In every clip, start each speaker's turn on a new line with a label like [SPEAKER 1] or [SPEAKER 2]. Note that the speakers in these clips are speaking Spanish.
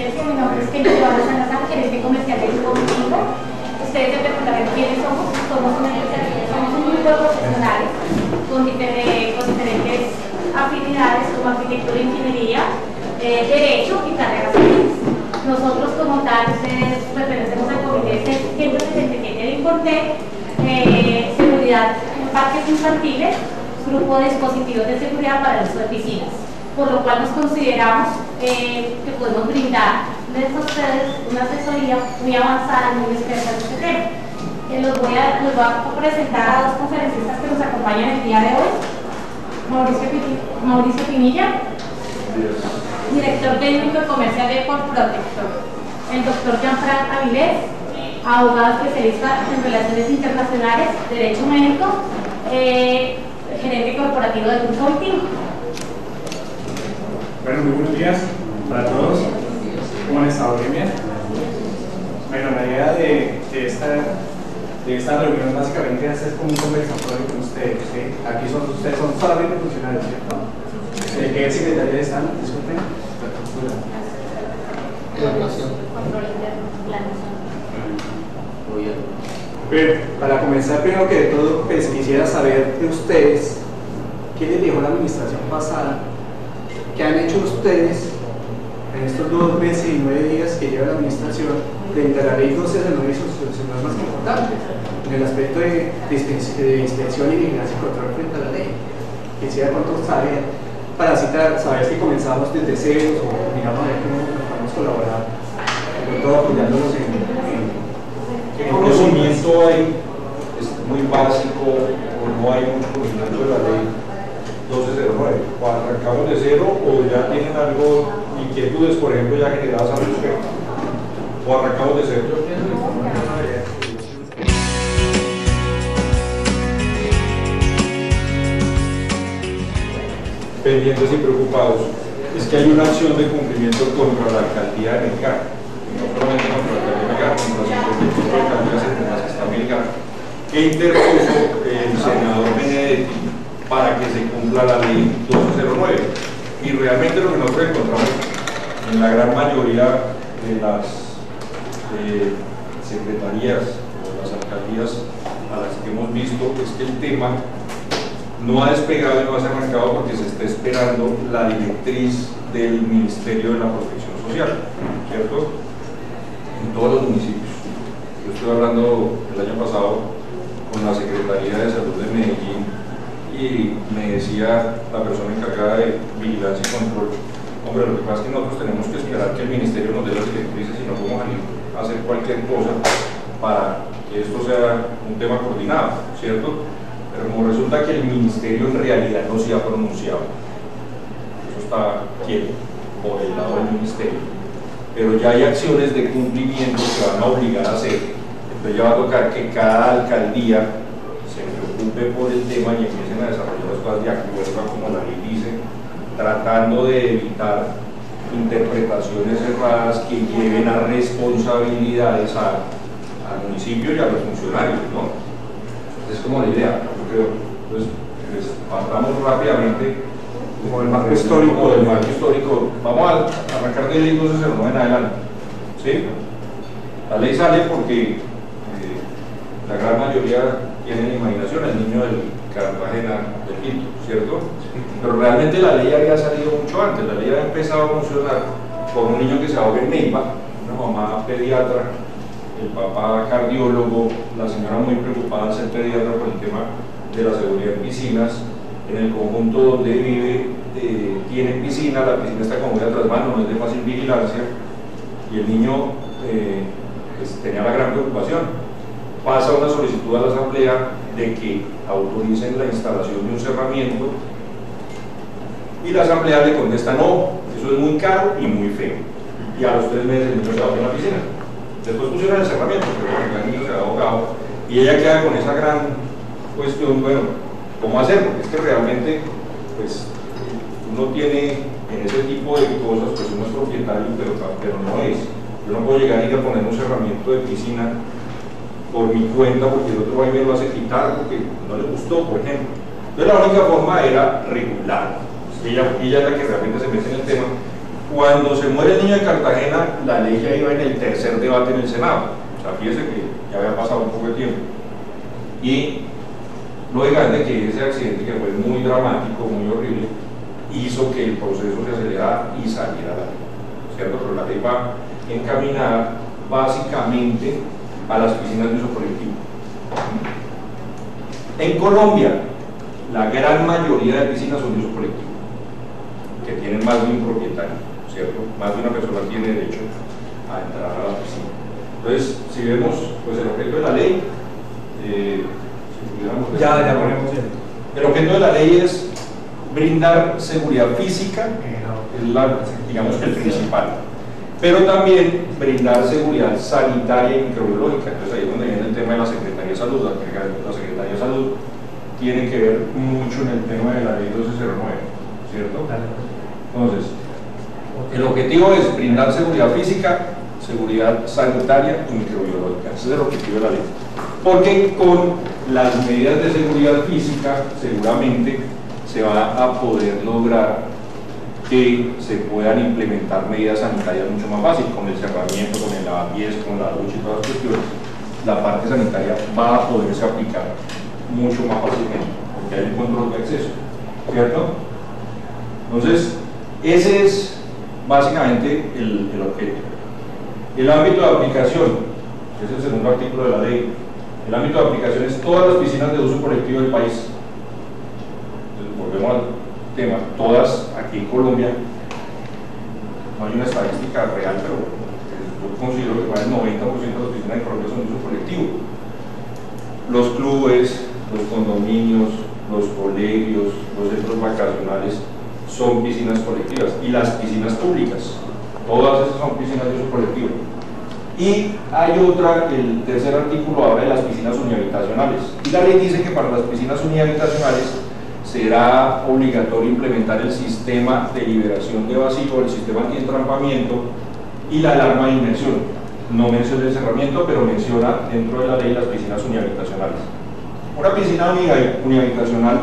[SPEAKER 1] presencia. Mi nombre es Kenny Salazar, gerente comercial del Grupo Vikingo. Ustedes se preguntarán quiénes somos. Somos un grupo de profesionales con diferentes afinidades como arquitectura, ingeniería, derecho y carreras civiles. Nosotros como tal pertenecemos al comité 167 que te importé, seguridad en parques infantiles, grupo de dispositivos de seguridad para el uso de piscinas, por lo cual nos consideramos que podemos brindarles a ustedes una asesoría muy avanzada y muy experta en este tema. Les voy a presentar a dos conferencistas que nos acompañan el día de hoy. Mauricio Pinilla, director técnico y comercial de Port Protector. El doctor Jean-Franc Avilés, abogado especialista en relaciones internacionales, derecho médico, gerente corporativo del Grupo Vikingo.
[SPEAKER 2] Bueno, muy buenos días para todos. ¿Cómo han estado? Bien. Bueno, la idea de esta reunión básicamente es hacer como un conversatorio con ustedes. ¿Sí? Aquí ustedes son solamente funcionarios, ¿cierto? ¿De qué secretaría están? Disculpen.
[SPEAKER 1] Control interno, planeación.
[SPEAKER 2] Bien, para comenzar, primero que todo, pues quisiera saber de ustedes qué les dijo la administración pasada, qué han hecho ustedes en estos 2 meses y 9 días que lleva la administración frente a la ley 1209 y sus soluciones más importantes en el aspecto de inspección y vigilancia y control frente a la ley. Quisiera cuánto saber para saber si comenzamos desde cero o digamos a ver cómo podemos colaborar, sobre todo apoyándonos en
[SPEAKER 3] ¿qué conocimiento hay? Es muy básico o no hay mucho conocimiento de la ley 1209. ¿O arrancamos de cero o ya tienen algo, inquietudes, por ejemplo, ya generadas al respecto? ¿O arrancamos de cero? Pendientes y preocupados. Es que hay una acción de cumplimiento contra la alcaldía de Melgar. No solamente contra la alcaldía de Melgar, contra las 55 alcaldías entre las que está Melgar, que interpuso el senador Benedetti para que se cumpla la ley 1209. Y realmente lo que nosotros encontramos en la gran mayoría de las secretarías o las alcaldías a las que hemos visto es que el tema no ha despegado y no ha arrancado porque se está esperando la directriz del Ministerio de la Protección Social, ¿cierto? En todos los municipios. Yo estuve hablando el año pasado con la Secretaría de Salud de Medellín y me decía la persona encargada de vigilancia y control: hombre, lo que pasa es que nosotros tenemos que esperar que el Ministerio nos dé las directrices y no podemos hacer cualquier cosa para que esto sea un tema coordinado, ¿cierto? Pero como resulta que el Ministerio en realidad no se ha pronunciado, eso está quieto por el lado del Ministerio, pero ya hay acciones de cumplimiento que van a obligar a hacer. Entonces ya va a tocar que cada alcaldía se preocupe por el tema y empiecen a desarrollar las cosas de acuerdo a como la ley dice, tratando de evitar interpretaciones erradas que lleven a responsabilidades al municipio y a los funcionarios, ¿no? Es como la idea, yo creo. Entonces, partamos rápidamente
[SPEAKER 2] como el marco histórico.
[SPEAKER 3] Del marco histórico. Vamos a arrancar de ley 1209 en adelante. ¿Sí? La ley sale porque la gran mayoría tienen imaginación, el niño del Cartagena del Pinto, ¿cierto? Pero realmente la ley había salido mucho antes. La ley había empezado a funcionar por un niño que se ahoga en Neiva, una mamá pediatra, el papá cardiólogo, la señora muy preocupada de ser pediatra por el tema de la seguridad en piscinas. En el conjunto donde vive tiene piscina, la piscina está como muy atrás mano, no es de fácil vigilancia, y el niño pues, tenía la gran preocupación. Pasa una solicitud a la asamblea de que autoricen la instalación de un cerramiento y la asamblea le contesta: no, eso es muy caro y muy feo. Y a los 3 meses el niño se ahoga en la piscina. Después pusieron el cerramiento, pero el niño se ha ahogado y ella queda con esa gran cuestión: bueno, ¿cómo hacer? Porque es que realmente pues uno tiene en ese tipo de cosas, pues uno es propietario, pero no es. Yo no puedo llegar y ir a poner un cerramiento de piscina por mi cuenta porque el otro va y me lo hace quitar porque no le gustó, por ejemplo. Entonces la única forma era regular. Ella es la que realmente se mete en el tema Cuando se muere el niño de Cartagena, la ley ya iba en el tercer debate en el Senado. O sea, fíjese que ya había pasado un poco de tiempo. Y lógicamente que ese accidente, que fue muy dramático, muy horrible, hizo que el proceso se acelerara y saliera la ley, ¿cierto? Pero la ley va encaminada básicamente a las piscinas de uso colectivo. En Colombia, la gran mayoría de piscinas son de uso colectivo, que tienen más de un propietario, ¿cierto? Más de una persona tiene derecho a entrar a la piscina. Entonces, si vemos pues, el objeto de la ley,
[SPEAKER 2] ya ponemos
[SPEAKER 3] el objeto de la ley es brindar seguridad física, es digamos que el principal, pero también brindar seguridad sanitaria y microbiológica. Entonces ahí es donde viene el tema de la Secretaría de Salud. La Secretaría de Salud tiene que ver mucho en el tema de la ley 1209, ¿cierto? Entonces, el objetivo es brindar seguridad física, seguridad sanitaria y microbiológica. Ese es el objetivo de la ley. Porque con las medidas de seguridad física seguramente se va a poder lograr que se puedan implementar medidas sanitarias mucho más fácil, con el cerramiento, con el lavapiés, con la ducha y todas las cuestiones. La parte sanitaria va a poderse aplicar mucho más fácilmente, porque hay un control de acceso, ¿cierto? Entonces, ese es básicamente el objeto. El ámbito de aplicación, que es el segundo artículo de la ley. El ámbito de aplicación es todas las piscinas de uso colectivo del país. Entonces, volvemos al tema, todas aquí en Colombia, no hay una estadística real, pero yo considero que más del 90% de las piscinas de Colombia son de uso colectivo. Los clubes, los condominios, los colegios, los centros vacacionales son piscinas colectivas, y las piscinas públicas, todas esas son piscinas de uso colectivo. Y hay otra, el tercer artículo habla de las piscinas unihabitacionales, y la ley dice que para las piscinas unihabitacionales será obligatorio implementar el sistema de liberación de vacío, el sistema antientrampamiento y la alarma de inmersión. No menciona el cerramiento, pero menciona dentro de la ley las piscinas unihabitacionales. Una piscina unihabitacional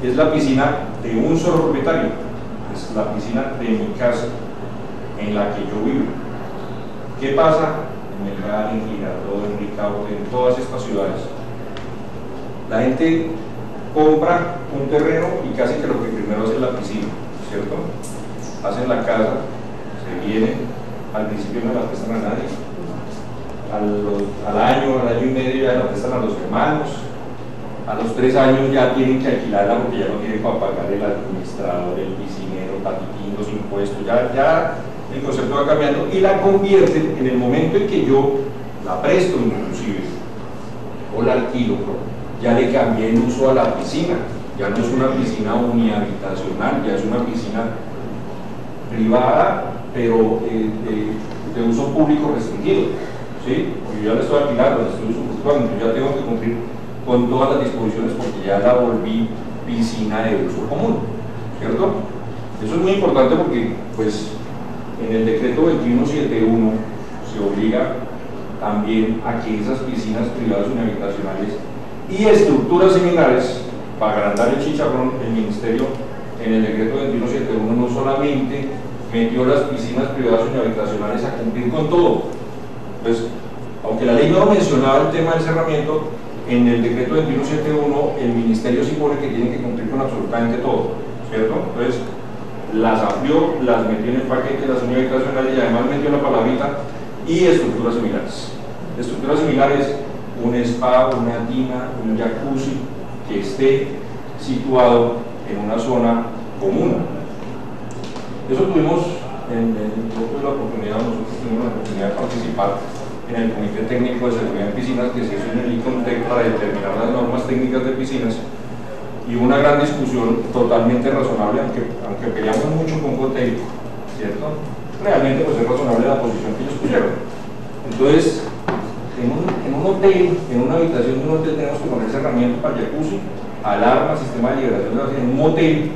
[SPEAKER 3] es la piscina de un solo propietario, es la piscina de mi casa, en la que yo vivo. ¿Qué pasa en Melgar, en Girardot, en Ricaurte, en todas estas ciudades? La gente compra un terreno y casi que lo que primero hace es la piscina, ¿cierto? Hacen la casa, se vienen, al principio no la prestan a nadie, al año y medio ya la prestan a los hermanos, a los 3 años ya tienen que alquilarla porque ya no tienen para pagar el administrador, el piscinero, patitín, los impuestos, ya el concepto va cambiando, y la convierten en el momento en que yo la presto inclusive o la alquilo, ya le cambié el uso a la piscina, ya no es una piscina unihabitacional, ya es una piscina privada, pero de uso público restringido, ¿sí? Porque yo ya la estoy alquilando, la estoy usufructuando, yo ya tengo que cumplir con todas las disposiciones porque ya la volví piscina de uso común, ¿cierto? Eso es muy importante porque, pues, en el decreto 2171 se obliga también a que esas piscinas privadas unihabitacionales y estructuras similares, para agrandar el chicharrón, el Ministerio en el decreto 2171 no solamente metió las piscinas privadas unihabitacionales a cumplir con todo, pues, aunque la ley no mencionaba el tema del cerramiento, en el decreto 2171 el Ministerio sí pone que tienen que cumplir con absolutamente todo, ¿cierto? Entonces, las amplió, las metió en el paquete, las unihabitacionales, y además metió la palabrita y estructuras similares. Estructuras similares, un spa, una tina, un jacuzzi que esté situado en una zona común. Eso tuvimos, nosotros la oportunidad de participar en el Comité Técnico de Seguridad en Piscinas que se hizo en el ICONTEC para determinar las normas técnicas de piscinas, y una gran discusión totalmente razonable, aunque peleamos mucho con COTEI, ¿cierto? Realmente pues es razonable la posición que ellos pusieron. Entonces, en un hotel, en una habitación de un hotel tenemos que poner cerramiento para jacuzzi, alarma, sistema de liberación de vacío. En un motel,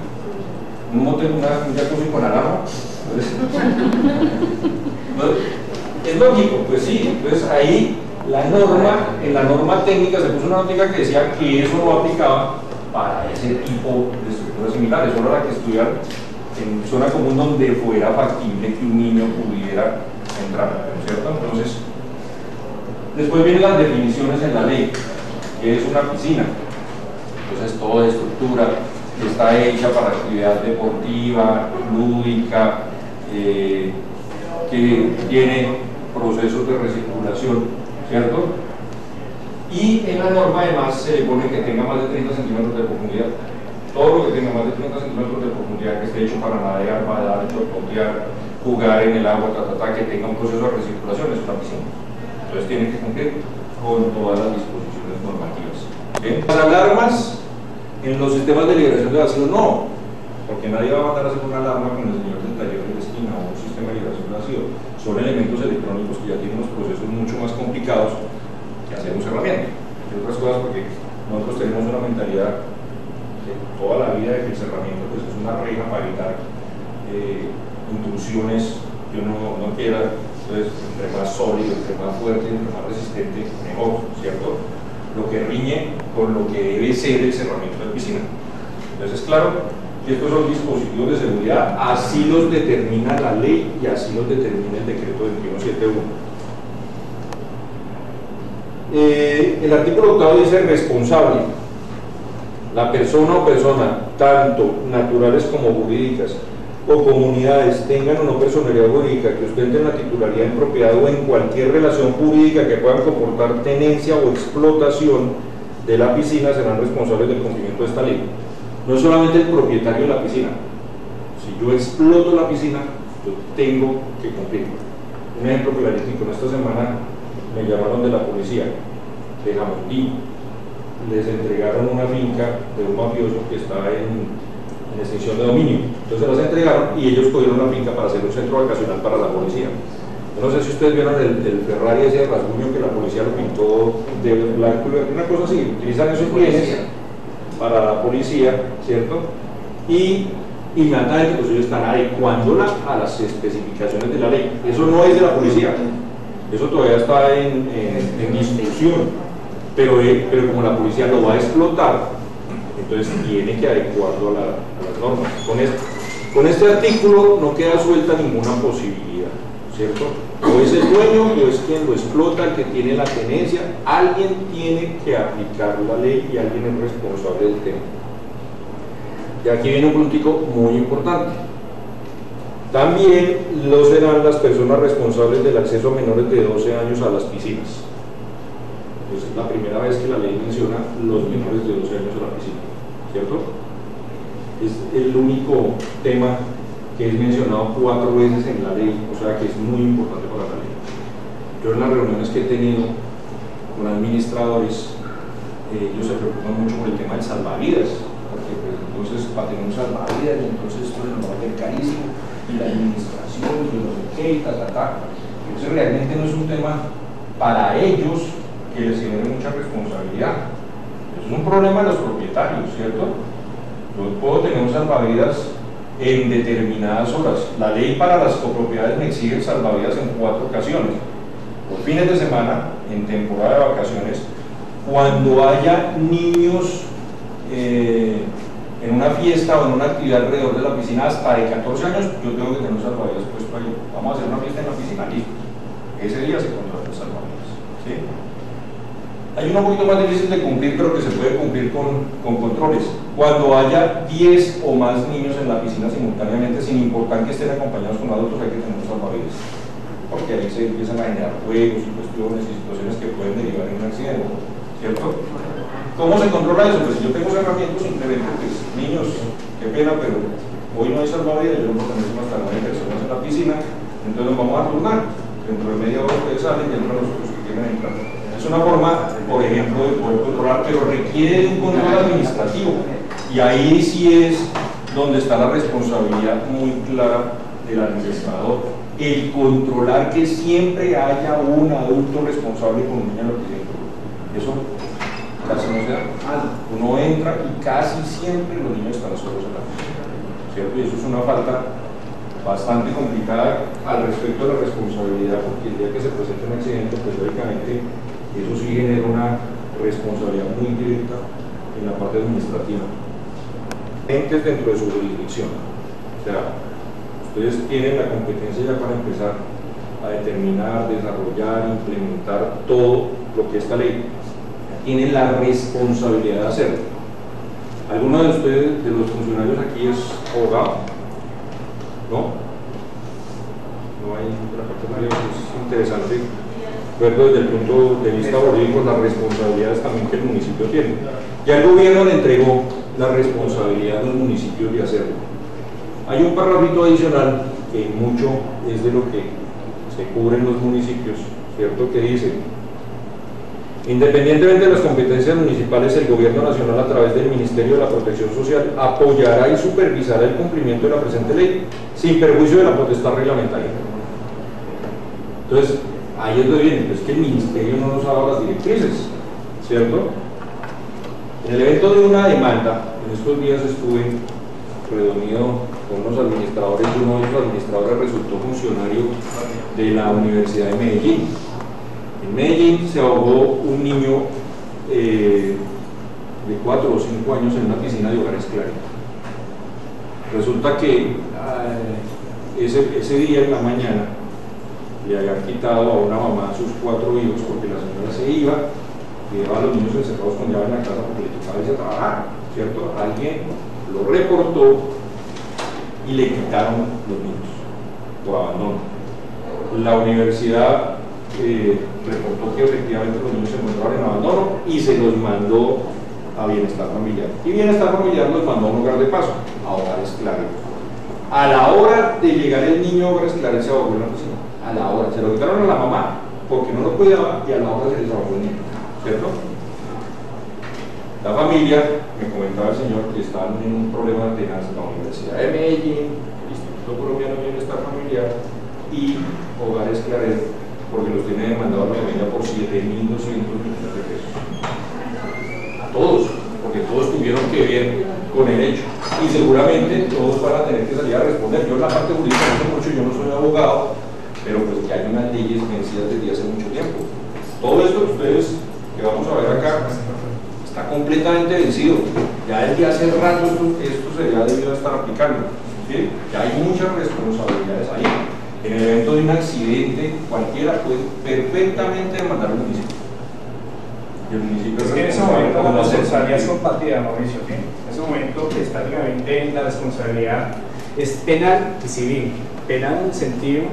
[SPEAKER 3] un jacuzzi con alarma. Entonces, es lógico, pues sí. Entonces ahí en la norma técnica se puso una notica que decía que eso no aplicaba para ese tipo de estructuras similares, solo era que estudiar en zona común donde fuera factible que un niño pudiera entrar, ¿cierto? Entonces, después vienen las definiciones en la ley, que es una piscina. Entonces, toda estructura que está hecha para actividad deportiva, lúdica, que tiene procesos de recirculación, ¿cierto? Y en la norma además se le pone que tenga más de 30 centímetros de profundidad. Todo lo que tenga más de 30 centímetros de profundidad, que esté hecho para nadear, nadar, chocotear, jugar en el agua, que tenga un proceso de recirculación, es una piscina. Entonces tiene que cumplir con todas las disposiciones normativas. ¿Bien? Las alarmas en los sistemas de liberación de vacío no, porque nadie va a mandar a hacer una alarma con el señor del taller de la esquina o un sistema de liberación de vacío. Son elementos electrónicos que ya tienen unos procesos mucho más complicados que hacer un cerramiento. Y otras cosas, porque nosotros tenemos una mentalidad de toda la vida de que el cerramiento pues, es una reja para evitar intrusiones que uno no quiera. Entonces, entre más sólido, entre más fuerte, entre más resistente, mejor, ¿cierto? Lo que riñe con lo que debe ser el cerramiento de piscina. Entonces, claro, que estos son dispositivos de seguridad, así los determina la ley y así los determina el decreto 2171. El artículo 8 dice responsable. La persona o persona, tanto naturales como jurídicas, o comunidades tengan o no personalidad jurídica que ostenten la titularidad en propiedad o en cualquier relación jurídica que puedan comportar tenencia o explotación de la piscina serán responsables del cumplimiento de esta ley. No es solamente el propietario de la piscina. Si yo exploto la piscina, yo tengo que cumplir. Un ejemplo clarítico, esta semana me llamaron de la policía de Jamundí, les entregaron una finca de un mafioso que estaba en extinción de dominio. Entonces las entregaron y ellos cogieron la finca para hacer un centro vacacional para la policía. Yo no sé si ustedes vieron el Ferrari ese de rasguño que la policía lo pintó de blanco, una cosa así, utilizan esos bienes para la policía, ¿cierto? Y inmediatamente pues ellos están adecuándola a las especificaciones de la ley. Eso no es de la policía, eso todavía está en discusión, pero como la policía lo va a explotar, entonces tiene que adecuarlo a las normas. Con este artículo no queda suelta ninguna posibilidad, ¿cierto? O es el dueño o es quien lo explota, el que tiene la tenencia. Alguien tiene que aplicar la ley y alguien es responsable del tema. Y aquí viene un puntico muy importante. También lo serán las personas responsables del acceso a menores de 12 años a las piscinas. Es la primera vez que la ley menciona los menores de 12 años a la piscina, ¿cierto? Es el único tema que es mencionado 4 veces en la ley, o sea que es muy importante para la ley. Yo en las reuniones que he tenido con administradores, ellos se preocupan mucho por el tema del salvavidas, porque pues, entonces para tener un salvavidas, entonces esto nos va a hacer carísimo, y la administración, y no sé qué, y entonces realmente no es un tema para ellos que les genere mucha responsabilidad. Es un problema de los propietarios, ¿cierto? Yo puedo tener un salvavidas en determinadas horas. La ley para las copropiedades me exige salvavidas en 4 ocasiones: por fines de semana, en temporada de vacaciones, cuando haya niños en una fiesta o en una actividad alrededor de la piscina hasta de 14 años, yo tengo que tener un salvavidas puesto ahí. Vamos a hacer una fiesta en la piscina, listo. Ese día se contrata el salvavidas, ¿sí? Hay uno un poquito más difícil de cumplir, pero que se puede cumplir con controles. Cuando haya 10 o más niños en la piscina simultáneamente, sin importar que estén acompañados con adultos, hay que tener salvavidas, porque ahí se empiezan a generar juegos y cuestiones y situaciones que pueden derivar en un accidente, ¿cierto? ¿Cómo se controla eso? Pues si yo tengo cerramientos, simplemente, pues, niños, qué pena, pero hoy no hay salvavidas, yo no tenemos hasta 9 personas en la piscina, entonces nos vamos a turnar. Dentro de media hora ustedes salen y entran los que quieren entrar. Es una forma, por ejemplo, de poder controlar, pero requiere de un control administrativo. Y ahí sí es donde está la responsabilidad muy clara del administrador. El controlar que siempre haya un adulto responsable con un niño en la piscina. Eso casi no se da. Uno entra y casi siempre los niños están solos en la piscina, ¿cierto? Y eso es una falta bastante complicada al respecto de la responsabilidad, porque el día que se presente un accidente, pues lógicamente eso sí genera una responsabilidad muy directa en la parte administrativa. Entes dentro de su jurisdicción. O sea, ustedes tienen la competencia ya para empezar a determinar, desarrollar, implementar todo lo que esta ley. Tienen la responsabilidad de hacerlo. ¿Alguno de ustedes, de los funcionarios aquí, es abogado? ¿No? No hay otra parte. Es interesante verlo desde el punto de vista jurídico, las responsabilidades también que el municipio tiene. Ya el gobierno le entregó la responsabilidad a los municipios de hacerlo. Hay un párrafo adicional que mucho es de lo que se cubre en los municipios, ¿cierto? Que dice: independientemente de las competencias municipales, el Gobierno Nacional, a través del Ministerio de la Protección Social, apoyará y supervisará el cumplimiento de la presente ley, sin perjuicio de la potestad reglamentaria. Entonces, ahí es donde viene, pues que el Ministerio no nos ha dado las directrices, ¿cierto? En el evento de una demanda, en estos días estuve reunido con unos administradores, y uno de los administradores resultó funcionario de la Universidad de Medellín. En Medellín se ahogó un niño de 4 o 5 años en una piscina de Hogares Claret. Resulta que ese día en la mañana le habían quitado a una mamá a sus 4 hijos porque la señora se iba y dejaba a los niños encerrados con llave en la casa porque le tocaba irse a trabajar, ¿cierto? Alguien lo reportó y le quitaron los niños por abandono. La universidad reportó que efectivamente los niños se encontraban en abandono y se los mandó a Bienestar Familiar. Y Bienestar Familiar los mandó a un hogar de paso, a Hogares Claret. A la hora de llegar el niño a Hogares Claret se ahogó en la piscina. A la hora, se lo quitaron a la mamá porque no lo cuidaba y a la hora se les ahogó el niño, ¿cierto? La familia, me comentaba el señor, que estaban en un problema tenaz en la Universidad de Medellín, el Instituto Colombiano de Bienestar Familiar y Hogares Claret, porque los tiene demandado a la familia por 7.200 millones de pesos. A todos, porque todos tuvieron que ver con el hecho. Y seguramente todos van a tener que salir a responder. Yo en la parte jurídica no sé mucho, yo no soy abogado, pero pues que hay unas leyes vencidas desde hace mucho tiempo. Todo esto que ustedes, que vamos a ver acá, está completamente vencido. Ya desde hace rato esto se ya debió estar aplicando. ¿Sí? Ya hay muchas responsabilidades ahí. En el evento de un accidente, cualquiera puede perfectamente demandar al municipio. Y el municipio
[SPEAKER 2] es que en ese momento la responsabilidad es compartida, Mauricio. ¿Sí? En ese momento, pues, prácticamente la responsabilidad es penal y civil. Penal en el sentido,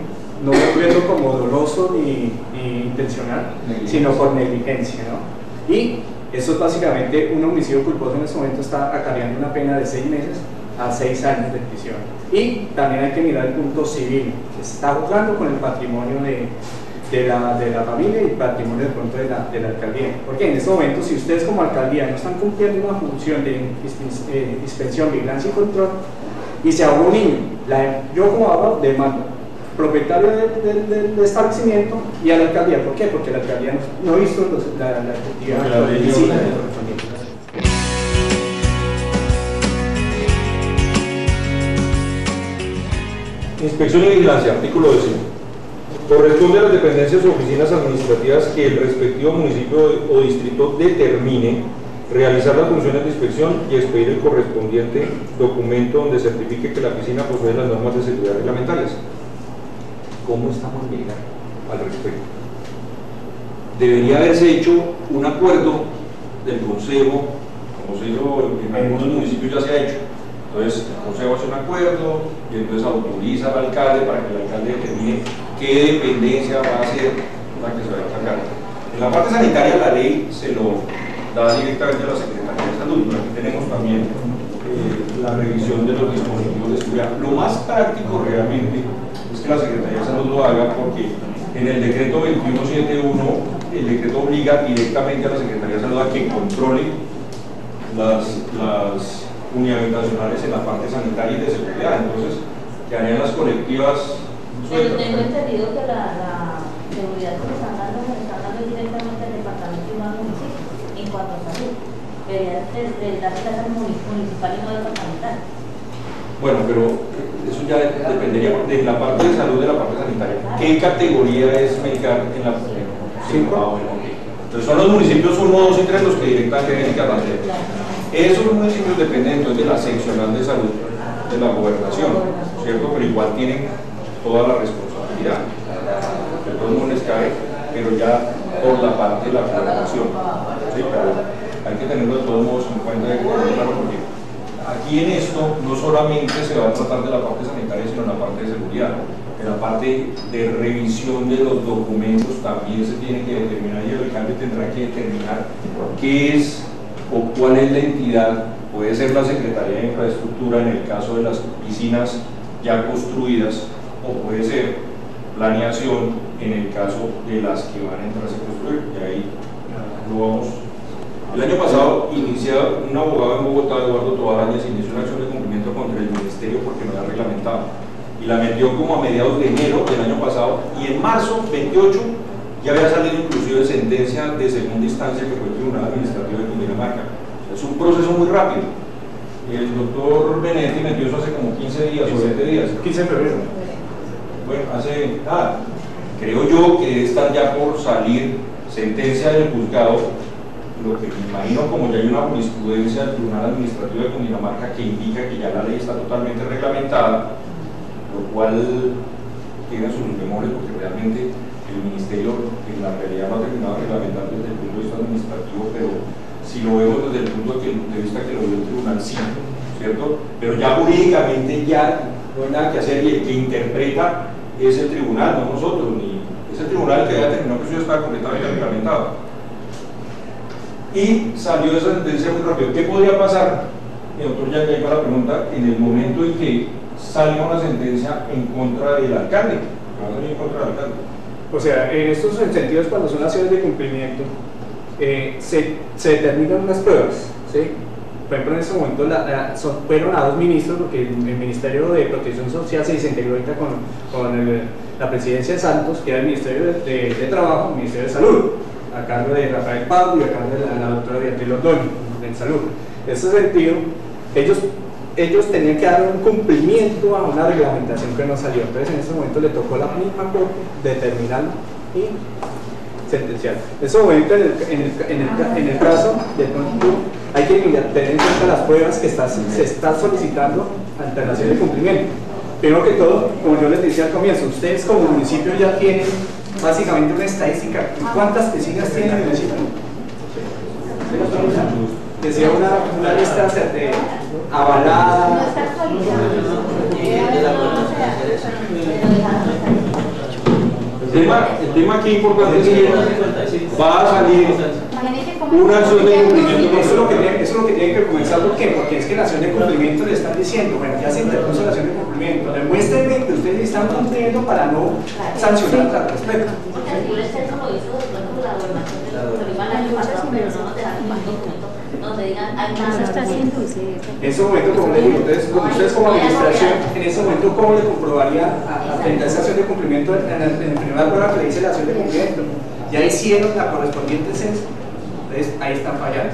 [SPEAKER 2] no viendo como doloso ni intencional, sino por negligencia, ¿no? Y eso es básicamente un homicidio culposo en ese momento está acarreando una pena de 6 meses a 6 años de prisión. Y también hay que mirar el punto civil, que se está jugando con el patrimonio de la familia y el patrimonio de pronto de la alcaldía. Porque en este momento, si ustedes como alcaldía no están cumpliendo una función de inspección, vigilancia y control, y se ahoga un niño, yo como abogado demando propietario del establecimiento y a la alcaldía. ¿Por qué? Porque la alcaldía no hizo la actividad de la medicina de correspondiente.
[SPEAKER 3] Inspección y vigilancia, artículo 10. Corresponde a las dependencias o oficinas administrativas que el respectivo municipio o distrito determine realizar las funciones de inspección y expedir el correspondiente documento donde certifique que la piscina posee las normas de seguridad reglamentarias. ¿Cómo estamos bien al respecto? Debería haberse hecho un acuerdo del consejo, como se hizo en algunos municipios ya se ha hecho. Entonces el consejo hace un acuerdo y entonces autoriza al alcalde para que el alcalde determine qué dependencia va a ser la que se va a encargar. En la parte sanitaria la ley se lo da directamente a la Secretaría de Salud, pero aquí tenemos también la revisión de los dispositivos de seguridad. Lo más práctico realmente es que la Secretaría de Salud lo haga porque en el decreto 2171 el decreto obliga directamente a la Secretaría de Salud a que controle las unidades habitacionales en la parte sanitaria y de seguridad. Entonces, quedarían las colectivas.
[SPEAKER 4] Pero tengo entendido que la seguridad que me están dando directamente al departamento y no al municipio en cuanto a salud. Debería darse al municipal y no departamental.
[SPEAKER 3] Bueno, pero eso ya dependería de la parte de salud de la parte sanitaria. ¿Qué categoría es medical en la 5? Entonces son los municipios 1, 2 y 3 los que directamente tienen que hacer. Esos municipios dependen entonces de la seccional de salud de la gobernación, ¿cierto? Pero igual tienen toda la responsabilidad. De todos modos les cae, pero ya por la parte de la gobernación, ¿sí? Pero hay que tenerlo de todos modos en cuenta, claro, porque aquí en esto no solamente se va a tratar de la parte sanitaria, sino en la parte de seguridad. En la parte de revisión de los documentos también se tiene que determinar, y el alcalde tendrá que determinar qué es o cuál es la entidad. Puede ser la Secretaría de Infraestructura en el caso de las piscinas ya construidas, o puede ser planeación en el caso de las que van a entrar a construir, y ahí lo vamos. El año pasado inició un abogado en Bogotá, Eduardo Tobarañas, inició una acción de cumplimiento contra el ministerio porque no era reglamentado, y la metió como a mediados de enero del año pasado, y en marzo 28 ya había salido inclusive sentencia de segunda instancia que fue el Tribunal Administrativo de Cundinamarca. Es un proceso muy rápido. El doctor Benedetti metió eso hace como 15 días o 20 días.
[SPEAKER 2] 15 de febrero.
[SPEAKER 3] Bueno, hace nada. Creo yo que están ya por salir sentencia del juzgado, lo que me imagino, como ya hay una jurisprudencia del Tribunal Administrativo de Cundinamarca que indica que ya la ley está totalmente reglamentada, lo cual tiene sus temores porque realmente el ministerio en la realidad no ha terminado de reglamentar desde el punto de vista administrativo, pero si lo vemos desde el punto de vista que lo vio el tribunal, sí, ¿cierto? Pero ya jurídicamente ya no hay nada que hacer, y el que interpreta es el tribunal, no nosotros, ni es el tribunal el que ya determinó que eso ya está completamente reglamentado. Y salió esa sentencia muy rápido. ¿Qué podría pasar? Mi doctor ya llegó a la pregunta, en el momento en que salga una sentencia en contra del alcalde, va a salir en contra del alcalde.
[SPEAKER 2] O sea, en estos sentidos, cuando son acciones de cumplimiento, se determinan unas pruebas, ¿sí? Por ejemplo, en este momento fueron a 2 ministros, porque el Ministerio de Protección Social se desintegró ahorita con la presidencia de Santos, que era el Ministerio de Trabajo, el Ministerio de Salud, a cargo de Rafael Pablo y a cargo de la doctora Beatriz Londoño, de Salud. En ese sentido, ellos tenían que dar un cumplimiento a una reglamentación que no salió. Entonces, en ese momento le tocó la misma Corte determinarlo y sentenciar. En ese momento, en el caso de pronto, hay que tener en cuenta las pruebas que se está solicitando ante la acción de cumplimiento. Primero que todo, como yo les decía al comienzo, ustedes como municipio ya tienen básicamente una estadística. ¿Cuántas piscinas tiene el municipio? Decía una lista avalada.
[SPEAKER 1] No está actualizado.
[SPEAKER 3] El tema aquí importante es que va a salir una acción de cumplimiento.
[SPEAKER 2] Eso es lo que tienen que comenzar. ¿Por qué? Porque es que la acción de cumplimiento le están diciendo, bueno, ya se interpuso la acción de cumplimiento, demuéstrenme que ustedes están cumpliendo para no sancionar al respecto.
[SPEAKER 4] Porque así el censo lo hizo de pronto la gobernación del Tolima el año pasado, pero no nos dejaron más documentos donde digan hay más.
[SPEAKER 2] En ese momento, como les digo, entonces, ustedes como administración, en ese momento, ¿cómo le comprobaría frente a esa acción de cumplimiento en el primer prueba que le dice la acción de cumplimiento? Ya hicieron la correspondiente censo, entonces ahí están fallando.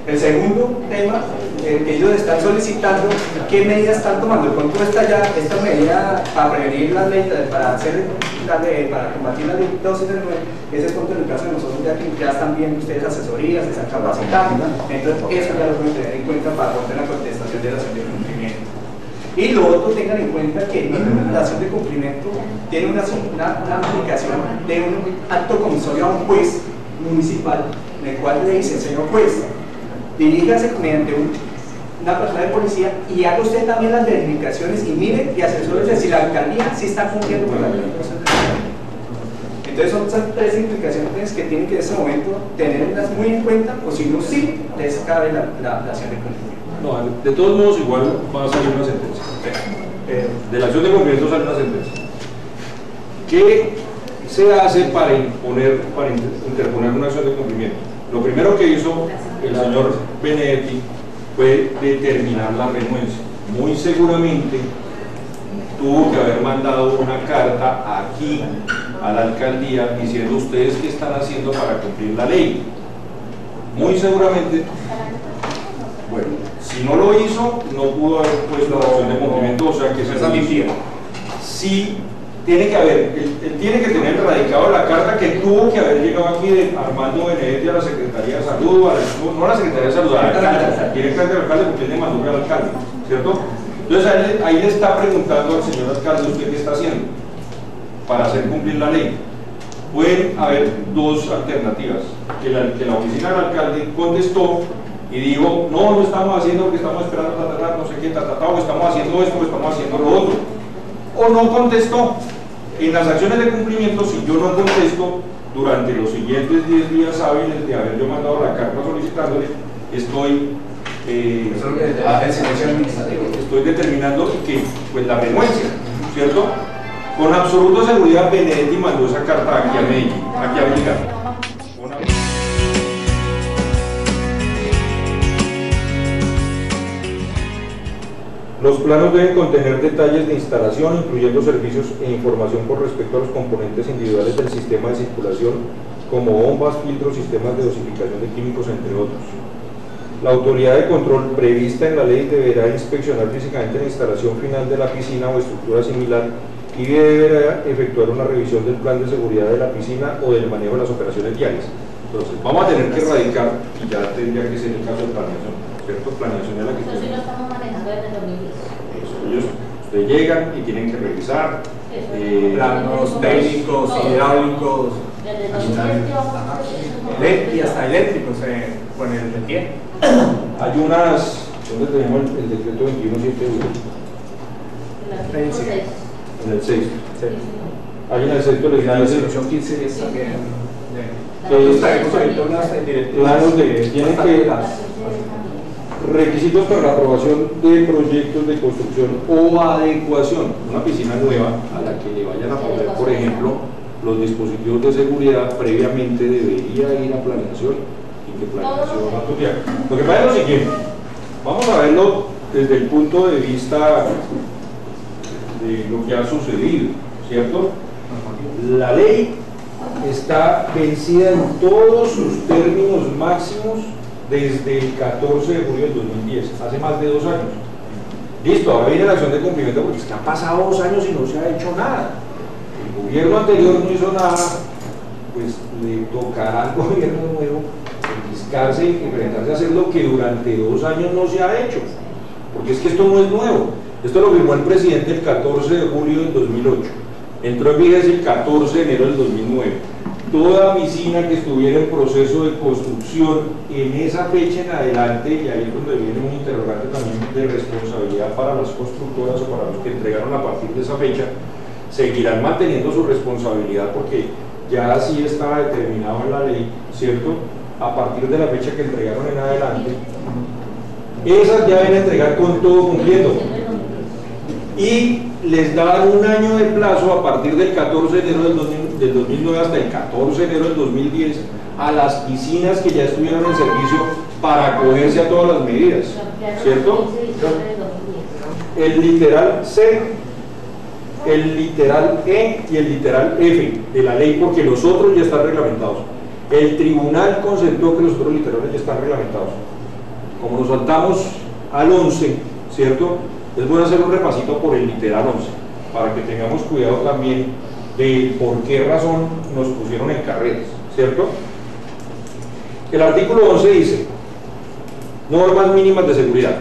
[SPEAKER 2] El segundo tema, que ellos están solicitando, ¿qué medidas están tomando? ¿Cuánto está ya esta medida para prevenir la ley, para combatir la ley 269? Ese es punto en el caso de nosotros, ya están viendo ustedes asesorías, se están capacitando, entonces eso ya lo pueden tener en cuenta para poner la contestación de la acción de cumplimiento. Y lo otro, tengan en cuenta que la acción de cumplimiento tiene una aplicación de un acto comisorio a un juez municipal, en el cual le dice, señor juez, diríjase mediante una persona de policía y haga usted también las verificaciones y mire y asesórese si la alcaldía sí está cumpliendo con la ley. Entonces son esas 3 implicaciones que tienen que en ese momento tenerlas muy en cuenta, o si no, sí les cabe la acción de cumplimiento.
[SPEAKER 3] No, de todos modos igual va a salir una sentencia. De la acción de cumplimiento sale una sentencia. ¿Qué se hace para interponer una acción de cumplimiento? Lo primero que hizo el señor Benedetti fue determinar la renuncia. Muy seguramente tuvo que haber mandado una carta aquí a la alcaldía diciendo ustedes qué están haciendo para cumplir la ley. Muy seguramente, bueno, si no lo hizo, no pudo haber puesto la acción de cumplimiento, o sea que esa es mentira. Sí, tiene que haber, él tiene que tener radicado la carta que tuvo que haber llegado aquí de Armando Benedetti a la Secretaría de Salud, no a la Secretaría de Salud, al alcalde, directamente al alcalde, porque él le mandó al alcalde, ¿cierto? Entonces ahí le está preguntando al señor alcalde, ¿usted qué está haciendo para hacer cumplir la ley? Pueden haber dos alternativas, que la oficina del alcalde contestó y dijo, no, no estamos haciendo lo que estamos esperando, no sé qué, o estamos haciendo esto, o estamos haciendo lo otro, o no contestó. En las acciones de cumplimiento, si yo no contesto durante los siguientes 10 días hábiles de haber yo mandado la carta solicitándole, estoy determinando que pues la renuencia, ¿cierto? Con absoluta seguridad Benedetti mandó esa carta aquí a Medellín, aquí a Belgrano. Los planos deben contener detalles de instalación, incluyendo servicios e información con respecto a los componentes individuales del sistema de circulación, como bombas, filtros, sistemas de dosificación de químicos, entre otros. La autoridad de control prevista en la ley deberá inspeccionar físicamente la instalación final de la piscina o estructura similar y deberá efectuar una revisión del plan de seguridad de la piscina o del manejo de las operaciones diarias. Entonces, vamos a tener que erradicar, y ya tendría que ser el caso de planeación, ¿cierto? Planeación es la que
[SPEAKER 4] Entonces, sí lo estamos manejando desde 2010.
[SPEAKER 3] Ustedes llegan y tienen que revisar
[SPEAKER 2] planos técnicos, hidráulicos, y hasta eléctricos con el de pie.
[SPEAKER 3] Hay unas, ¿dónde tenemos el decreto 2171? En el 6. Hay en el sexto legislativo.
[SPEAKER 2] La resolución 15 es también.
[SPEAKER 3] Planos de tienen que requisitos para la aprobación de proyectos de construcción o adecuación. Una piscina nueva a la que le vayan a poner, por ejemplo, los dispositivos de seguridad, previamente debería ir a planeación y que planeación Lo que pasa es lo siguiente, vamos a verlo desde el punto de vista de lo que ha sucedido, ¿cierto? La ley está vencida en todos sus términos máximos desde el 14 de julio del 2010, hace más de 2 años. Listo, ahora viene la acción de cumplimiento porque es que han pasado 2 años y no se ha hecho nada. El gobierno anterior no hizo nada, pues le tocará al gobierno nuevo enliscarse y enfrentarse a hacer lo que durante 2 años no se ha hecho. Porque es que esto no es nuevo. Esto lo firmó el presidente el 14 de julio del 2008. Entró en vigencia el 14 de enero del 2009. Toda piscina que estuviera en proceso de construcción en esa fecha en adelante, y ahí es donde viene un interrogante también de responsabilidad para las constructoras o para los que entregaron a partir de esa fecha, seguirán manteniendo su responsabilidad porque ya así estaba determinado en la ley, ¿cierto? A partir de la fecha que entregaron en adelante, esas ya deben entregar con todo cumpliendo. Y les daban 1 año de plazo a partir del 14 de enero del 2009 hasta el 14 de enero del 2010 a las piscinas que ya estuvieron en servicio para acogerse a todas las medidas, ¿cierto? El literal C, el literal E y el literal F de la ley, porque los otros ya están reglamentados. El tribunal concentró que los otros literales ya están reglamentados. Como nos saltamos al 11, ¿cierto? Es bueno hacer un repasito por el literal 11, para que tengamos cuidado también de por qué razón nos pusieron en carreras, ¿cierto? El artículo 11 dice, normas mínimas de seguridad.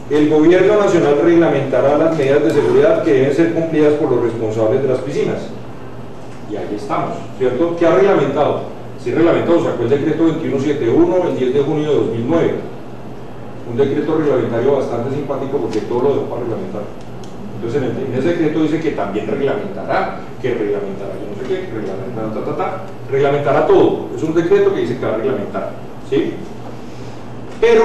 [SPEAKER 3] El gobierno nacional reglamentará las medidas de seguridad que deben ser cumplidas por los responsables de las piscinas. Y ahí estamos, ¿cierto? ¿Qué ha reglamentado? Sí, reglamentado, sacó el decreto 2171 el 10 de junio de 2009. Un decreto reglamentario bastante simpático porque todo lo dejó para reglamentar. Entonces en ese decreto dice que también reglamentará, yo no sé qué, reglamentará todo. Es un decreto que dice que va a reglamentar, ¿sí? Pero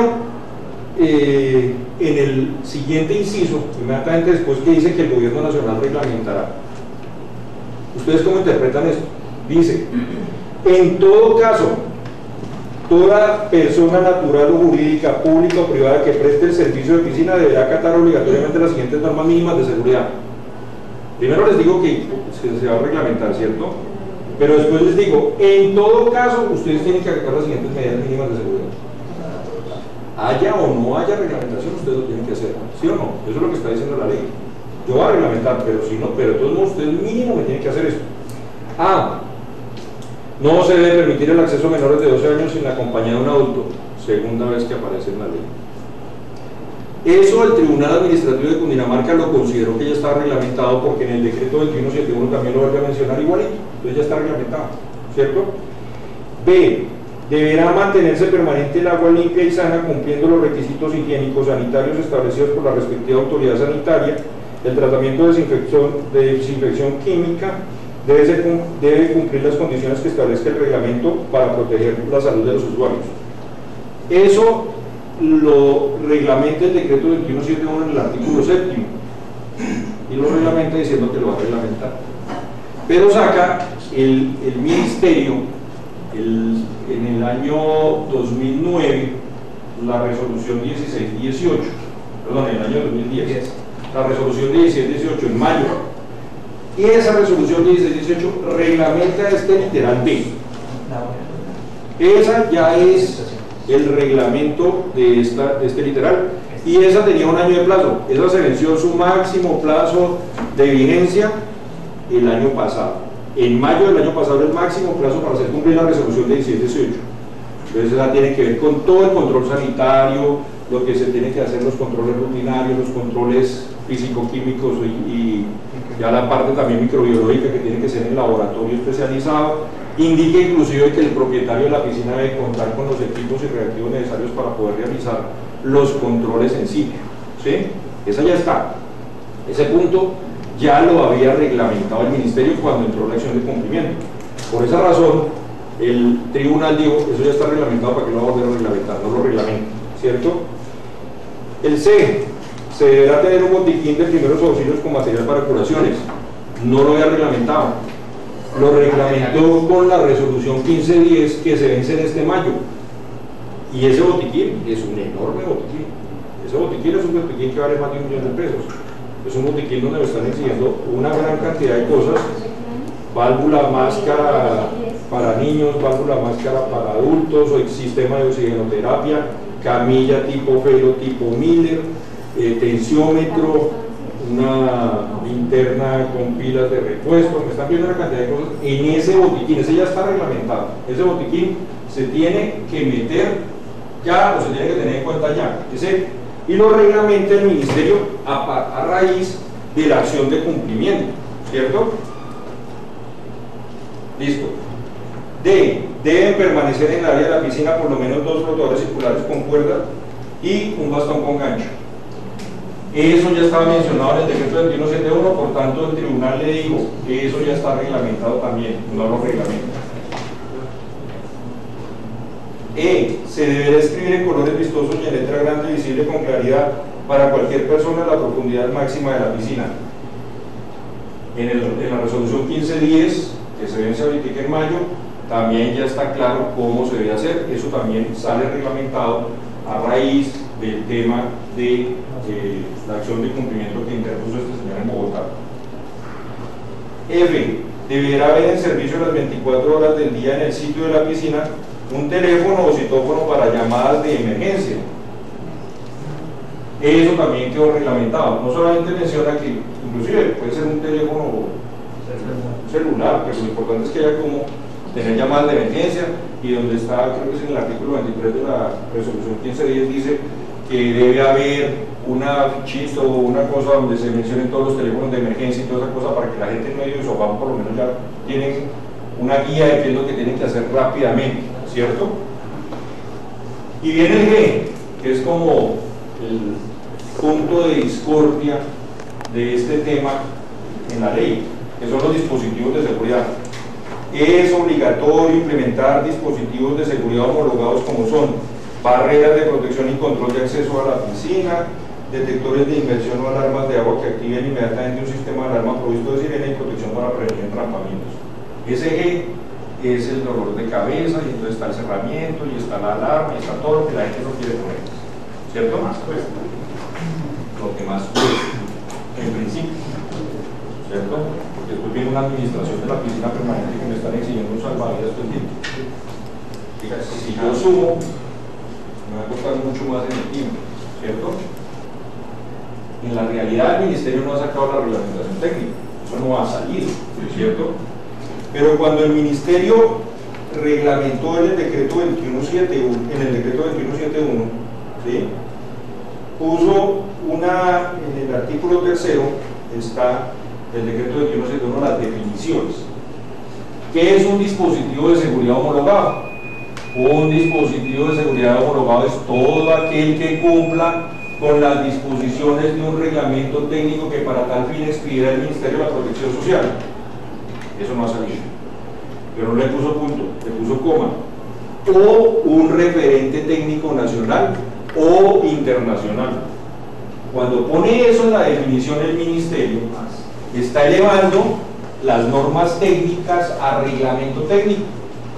[SPEAKER 3] en el siguiente inciso, inmediatamente después que dice que el gobierno nacional reglamentará, ¿ustedes cómo interpretan esto? Dice, en todo caso, toda persona natural o jurídica, pública o privada que preste el servicio de piscina deberá acatar obligatoriamente las siguientes normas mínimas de seguridad. Primero les digo que se va a reglamentar, ¿cierto? Pero después les digo, en todo caso, ustedes tienen que acatar las siguientes medidas mínimas de seguridad. Haya o no haya reglamentación, ustedes lo tienen que hacer, ¿sí o no? Eso es lo que está diciendo la ley. Yo voy a reglamentar, pero si no, pero de todos modos ustedes mínimo me tienen que hacer esto. No se debe permitir el acceso a menores de 12 años sin la compañía de un adulto, segunda vez que aparece en la ley. Eso el Tribunal Administrativo de Cundinamarca lo consideró que ya está reglamentado, porque en el decreto 2171 también lo vuelve a mencionar igualito, entonces ya está reglamentado, ¿cierto? B. Deberá mantenerse permanente el agua limpia y sana cumpliendo los requisitos higiénicos sanitarios establecidos por la respectiva autoridad sanitaria. El tratamiento de desinfección química debe cumplir las condiciones que establezca el reglamento para proteger la salud de los usuarios. Eso lo reglamenta el decreto 2171 en el artículo 7 y lo reglamenta diciendo que lo va a reglamentar. Pero saca el ministerio en el año 2009 la resolución 1618, perdón, en el año 2010, la resolución 1618 en mayo, y esa resolución 1618 reglamenta este literal B. Esa ya es el reglamento de este literal, y esa tenía un año de plazo. Esa se venció su máximo plazo de vigencia el año pasado. En mayo del año pasado el máximo plazo para hacer cumplir la resolución de 1618. Entonces esa tiene que ver con todo el control sanitario, lo que se tiene que hacer, los controles rutinarios, los controles físico-químicos y ya la parte también microbiológica que tiene que ser en laboratorio especializado. Indica inclusive que el propietario de la piscina debe contar con los equipos y reactivos necesarios para poder realizar los controles en sitio, ¿sí? Esa ya está. Ese punto ya lo había reglamentado el ministerio cuando entró la acción de cumplimiento. Por esa razón, el tribunal dijo, eso ya está reglamentado, ¿para que lo va a volver a reglamentar? No lo reglamenta, ¿cierto? El C, se deberá tener un botiquín de primeros auxilios con material para curaciones. No lo había reglamentado. Lo reglamentó con la resolución 1510 que se vence en este mayo. Y ese botiquín es un enorme botiquín. Ese botiquín es un botiquín que vale más de $1 millón. Es un botiquín donde me están exigiendo una gran cantidad de cosas: válvula máscara para niños, válvula máscara para adultos, o sistema de oxigenoterapia, camilla tipo Felo, tipo Miller, tensiómetro, una linterna con pilas de repuesto. Me están viendo una cantidad de cosas en ese botiquín. Ese ya está reglamentado. Ese botiquín se tiene que meter ya, o se tiene que tener en cuenta ya. Y lo reglamenta el ministerio a raíz de la acción de cumplimiento, ¿cierto? Listo. D. Deben permanecer en el área de la piscina por lo menos 2 flotadores circulares con cuerda y un bastón con gancho. Eso ya estaba mencionado en el decreto 2171, por tanto el tribunal le dijo que eso ya está reglamentado también, no lo reglamenta. E. Se deberá escribir en colores vistosos y en letra grande visible con claridad para cualquier persona la profundidad máxima de la piscina. En la resolución 1510, que se vence ahorita en mayo, también ya está claro cómo se debe hacer. Eso también sale reglamentado a raíz del tema de la acción de cumplimiento que interpuso este señor en Bogotá. F. Deberá haber en servicio las 24 horas del día en el sitio de la piscina un teléfono o citófono para llamadas de emergencia. Eso también quedó reglamentado. No solamente menciona que inclusive puede ser un teléfono celular, pero lo importante es que haya como tener llamadas de emergencia, y donde está, creo que es en el artículo 23 de la resolución 1510, dice que debe haber una fichita o una cosa donde se mencionen todos los teléfonos de emergencia y toda esa cosa, para que la gente en medio de su hogar por lo menos ya tienen una guía de qué es lo que tienen que hacer rápidamente, ¿cierto? Y viene el G, que es como el punto de discordia de este tema en la ley, que son los dispositivos de seguridad. Es obligatorio implementar dispositivos de seguridad homologados como son barreras de protección y control de acceso a la piscina, detectores de inmersión o alarmas de agua que activen inmediatamente un sistema de alarma provisto de sirena y protección para prevenir entrampamientos. Ese G es el dolor de cabeza, y entonces está el cerramiento, y está la alarma, y está todo lo que la gente no quiere poner, ¿cierto? Más cuesta. Lo que más cuesta, en principio, ¿cierto? Porque después viene una administración de la piscina permanente que me están exigiendo un salvavidas todo el tiempo. Si yo sumo, me va a costar mucho más en el tiempo, ¿cierto? En la realidad el ministerio no ha sacado la reglamentación técnica, eso no ha salido, ¿cierto? Pero cuando el ministerio reglamentó en el decreto 2171, ¿sí? puso en el artículo 3º está el decreto 2171, las definiciones. ¿Qué es un dispositivo de seguridad homologado? Un dispositivo de seguridad homologado es todo aquel que cumpla con las disposiciones de un reglamento técnico que para tal fin expidiera el Ministerio de la Protección Social. Eso no ha salido, pero no le puso punto, le puso coma. O un referente técnico nacional o internacional. Cuando pone eso en la definición del Ministerio, está elevando las normas técnicas a reglamento técnico.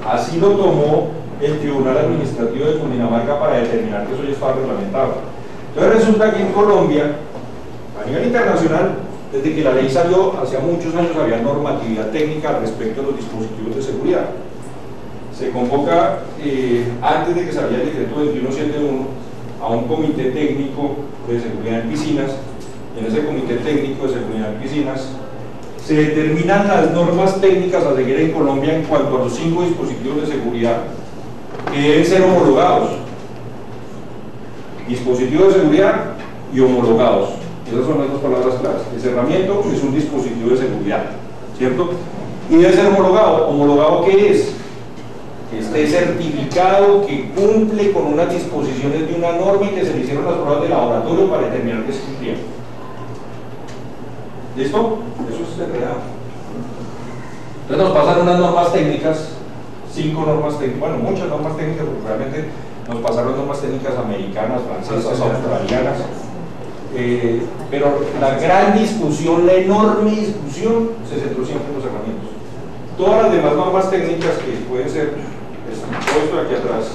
[SPEAKER 3] Así lo tomó el Tribunal Administrativo de Cundinamarca para determinar que eso ya estaba reglamentado. Entonces resulta que en Colombia, a nivel internacional, desde que la ley salió, hace muchos años había normatividad técnica respecto a los dispositivos de seguridad. Se convoca, antes de que saliera el decreto 2171, a un comité técnico de seguridad en piscinas. En ese comité técnico de seguridad en piscinas se determinan las normas técnicas a seguir en Colombia en cuanto a los 5 dispositivos de seguridad que deben ser homologados. Dispositivos de seguridad y homologados. Esas son las dos palabras claras. El cerramiento es un dispositivo de seguridad, ¿cierto? Y debe ser homologado. ¿Homologado qué es? Que esté certificado, que cumple con unas disposiciones de una norma y que se le hicieron las pruebas de laboratorio para determinar que se cumplía. ¿Listo? Eso es enredado. Entonces nos pasan unas normas técnicas, 5 normas técnicas, bueno, muchas normas técnicas, porque realmente nos pasaron normas técnicas americanas, francesas, australianas, pero la gran discusión, la enorme discusión, se centró siempre en los herramientas. Todas las demás normas técnicas que pueden ser, todo esto de aquí atrás,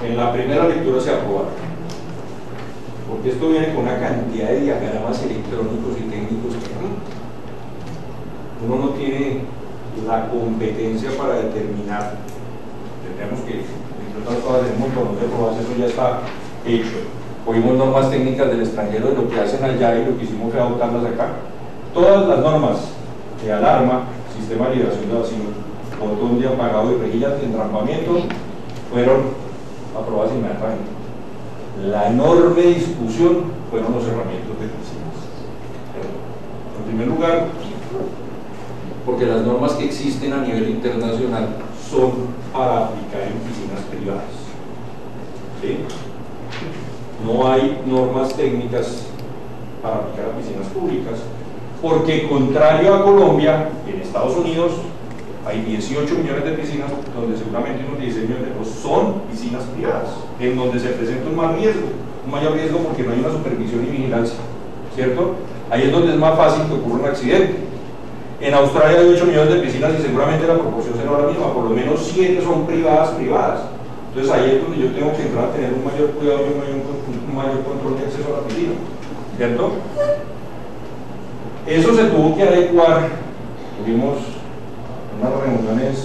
[SPEAKER 3] en la primera lectura se aprobaron, porque esto viene con una cantidad de diagramas electrónicos y técnicos que uno no tiene la competencia para determinar. Tenemos que, entre otras cosas, en un montón de pruebas, eso ya está hecho. Oímos normas técnicas del extranjero de lo que hacen allá y lo que hicimos fue adoptarlas acá. Todas las normas de alarma, sistema de liberación de vacío, botón de apagado y rejillas de entrampamiento fueron aprobadas inmediatamente. La enorme discusión fueron los herramientas de piscinas. En primer lugar, porque las normas que existen a nivel internacional son para aplicar en piscinas privadas. ¿Sí? No hay normas técnicas para aplicar a piscinas públicas, porque contrario a Colombia, en Estados Unidos hay 18 millones de piscinas donde seguramente unos 16 millones son piscinas privadas, en donde se presenta un mayor riesgo porque no hay una supervisión y vigilancia, ¿cierto? Ahí es donde es más fácil que ocurra un accidente. En Australia hay 8 millones de piscinas y seguramente la proporción será la misma, por lo menos 7 son privadas. Entonces ahí es donde yo tengo que entrar a tener un mayor cuidado y un mayor control de acceso a la piscina, ¿cierto? Eso se tuvo que adecuar. Tuvimos unas reuniones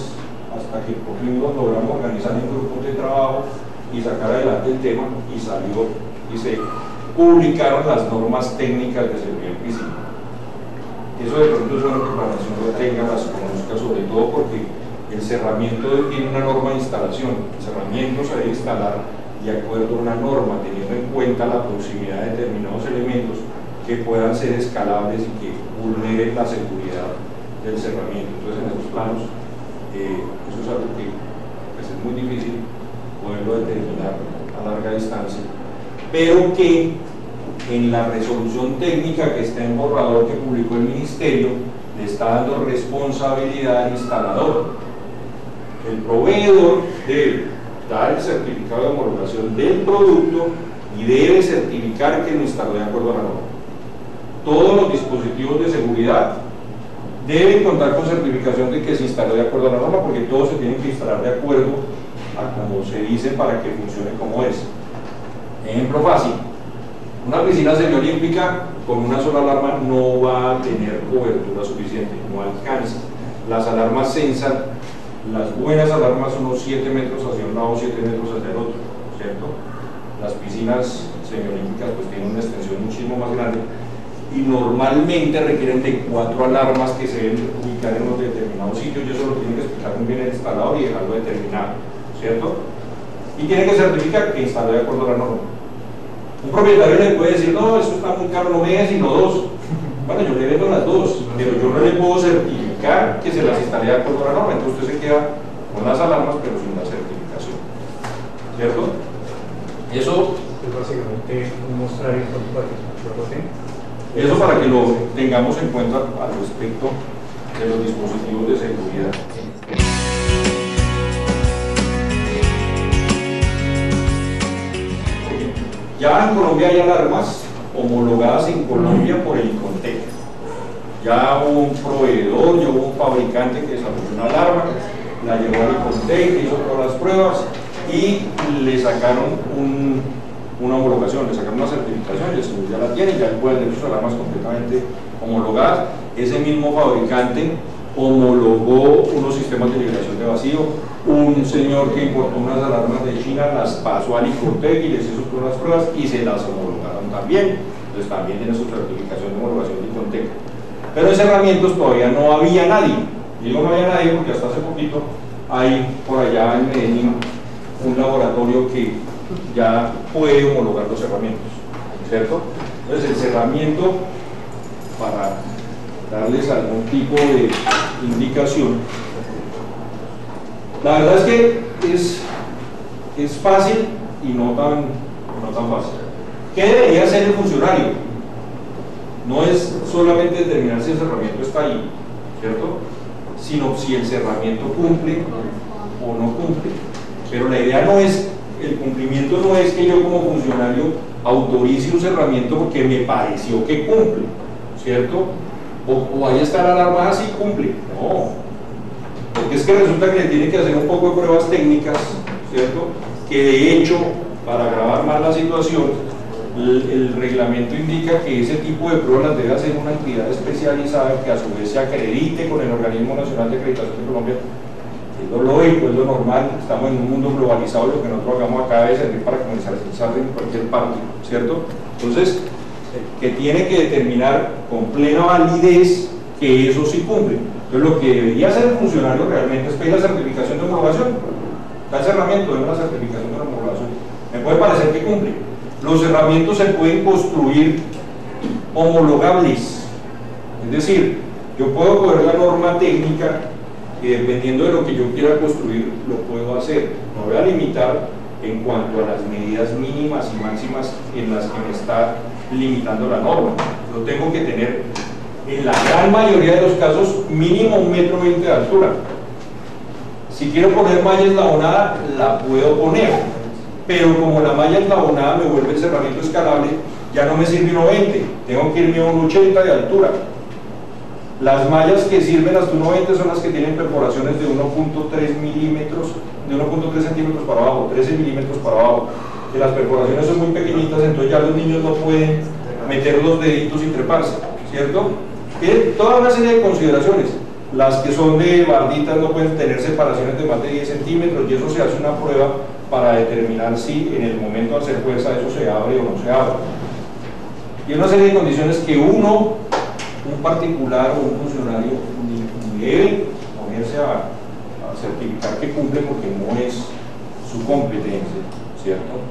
[SPEAKER 3] hasta que por fin logramos organizar en grupos de trabajo y sacar adelante el tema, y salió y se publicaron las normas técnicas de seguridad en piscina. Eso de pronto es bueno que para la nación lo tenga, las conozca, sobre todo porque el cerramiento tiene una norma de instalación. El cerramiento se debe instalar de acuerdo a una norma, teniendo en cuenta la proximidad de determinados elementos que puedan ser escalables y que vulneren la seguridad del cerramiento. Entonces, en esos planos, eso es algo que pues, es muy difícil poderlo determinar a larga distancia, pero que en la resolución técnica que está en borrador que publicó el Ministerio le está dando responsabilidad al instalador. El proveedor debe dar el certificado de homologación del producto y debe certificar que lo instaló de acuerdo a la norma. Todos los dispositivos de seguridad deben contar con certificación de que se instaló de acuerdo a la norma, porque todos se tienen que instalar de acuerdo a como se dice para que funcione como es. Ejemplo fácil: una piscina semiolímpica con una sola alarma no va a tener cobertura suficiente, no alcanza. Las alarmas censan, las buenas alarmas son unos 7 metros hacia un lado, 7 metros hacia el otro, ¿cierto? Las piscinas semiolímpicas pues tienen una extensión muchísimo más grande y normalmente requieren de 4 alarmas que se deben ubicar en unos determinados sitios, y eso lo tiene que explicar muy bien el instalador y dejarlo determinado, ¿cierto? Y tiene que certificar que instaló de acuerdo a la norma. Un propietario le puede decir, no, eso está muy caro, no me dejes sino dos. Bueno, yo le vendo las dos, pero yo no le puedo certificar que se las instalé de acuerdo a la norma. Entonces usted se queda con las alarmas, pero sin la certificación. ¿Cierto? Eso
[SPEAKER 2] Es básicamente mostrar el
[SPEAKER 3] Eso para que lo tengamos en cuenta al respecto de los dispositivos de seguridad. Ya en Colombia hay alarmas homologadas en Colombia por el ICONTEC. Ya hubo un proveedor, ya hubo un fabricante que desarrolló una alarma, la llevó al ICONTEC, hizo todas las pruebas y le sacaron una homologación, le sacaron una certificación, y el señor ya la tiene, ya puede tener sus alarmas completamente homologadas. Ese mismo fabricante homologó unos sistemas de liberación de vacío. Un señor que importó unas alarmas de China las pasó al ICONTEC y les hizo todas las pruebas y se las homologaron también. Entonces también tiene su certificación de homologación de ICONTEC. Pero en cerramientos todavía no había nadie. Digo no había nadie porque hasta hace poquito hay por allá en Medellín un laboratorio que ya puede homologar los cerramientos, ¿cierto? Entonces el cerramiento, para darles algún tipo de indicación, la verdad es que es fácil y no tan fácil. ¿Qué debería hacer el funcionario? No es solamente determinar si el cerramiento está ahí, ¿cierto? Sino si el cerramiento cumple o no cumple. Pero la idea no es, el cumplimiento no es que yo como funcionario autorice un cerramiento porque me pareció que cumple, ¿cierto? O ahí está la alarma así, cumple. No, porque es que resulta que le tiene que hacer un poco de pruebas técnicas, ¿cierto? Que de hecho, para agravar más la situación, el reglamento indica que ese tipo de pruebas las debe hacer una entidad especializada que a su vez se acredite con el Organismo Nacional de Acreditación de Colombia. Es lo lógico, es lo normal, estamos en un mundo globalizado y lo que nosotros hagamos acá debe servir para comercializar en cualquier parte, ¿cierto? Entonces, que tiene que determinar con plena validez que eso sí cumple. Entonces, lo que debería hacer el funcionario realmente es pedir la certificación de homologación. Está el cerramiento, de una certificación de homologación. Me puede parecer que cumple. Los cerramientos se pueden construir homologables, es decir, yo puedo coger la norma técnica y dependiendo de lo que yo quiera construir lo puedo hacer. Me voy a limitar en cuanto a las medidas mínimas y máximas en las que me está limitando la norma. Yo tengo que tener en la gran mayoría de los casos mínimo 1,20 metros de altura. Si quiero poner malla eslabonada la puedo poner, pero como la malla eslabonada me vuelve el cerramiento escalable, ya no me sirve 1,20, tengo que irme a 1,80 de altura. Las mallas que sirven hasta 1,20 son las que tienen perforaciones de 1,3 milímetros, de 1,3 centímetros para abajo, 13 milímetros para abajo. Que las perforaciones son muy pequeñitas, entonces ya los niños no pueden meter los deditos y treparse, ¿cierto? Tienen toda una serie de consideraciones. Las que son de barditas no pueden tener separaciones de más de 10 centímetros y eso se hace una prueba para determinar si en el momento de hacer fuerza eso se abre o no se abre. Y una serie de condiciones que uno, un particular o un funcionario, ni debe ponerse a certificar que cumple porque no es su competencia, ¿cierto?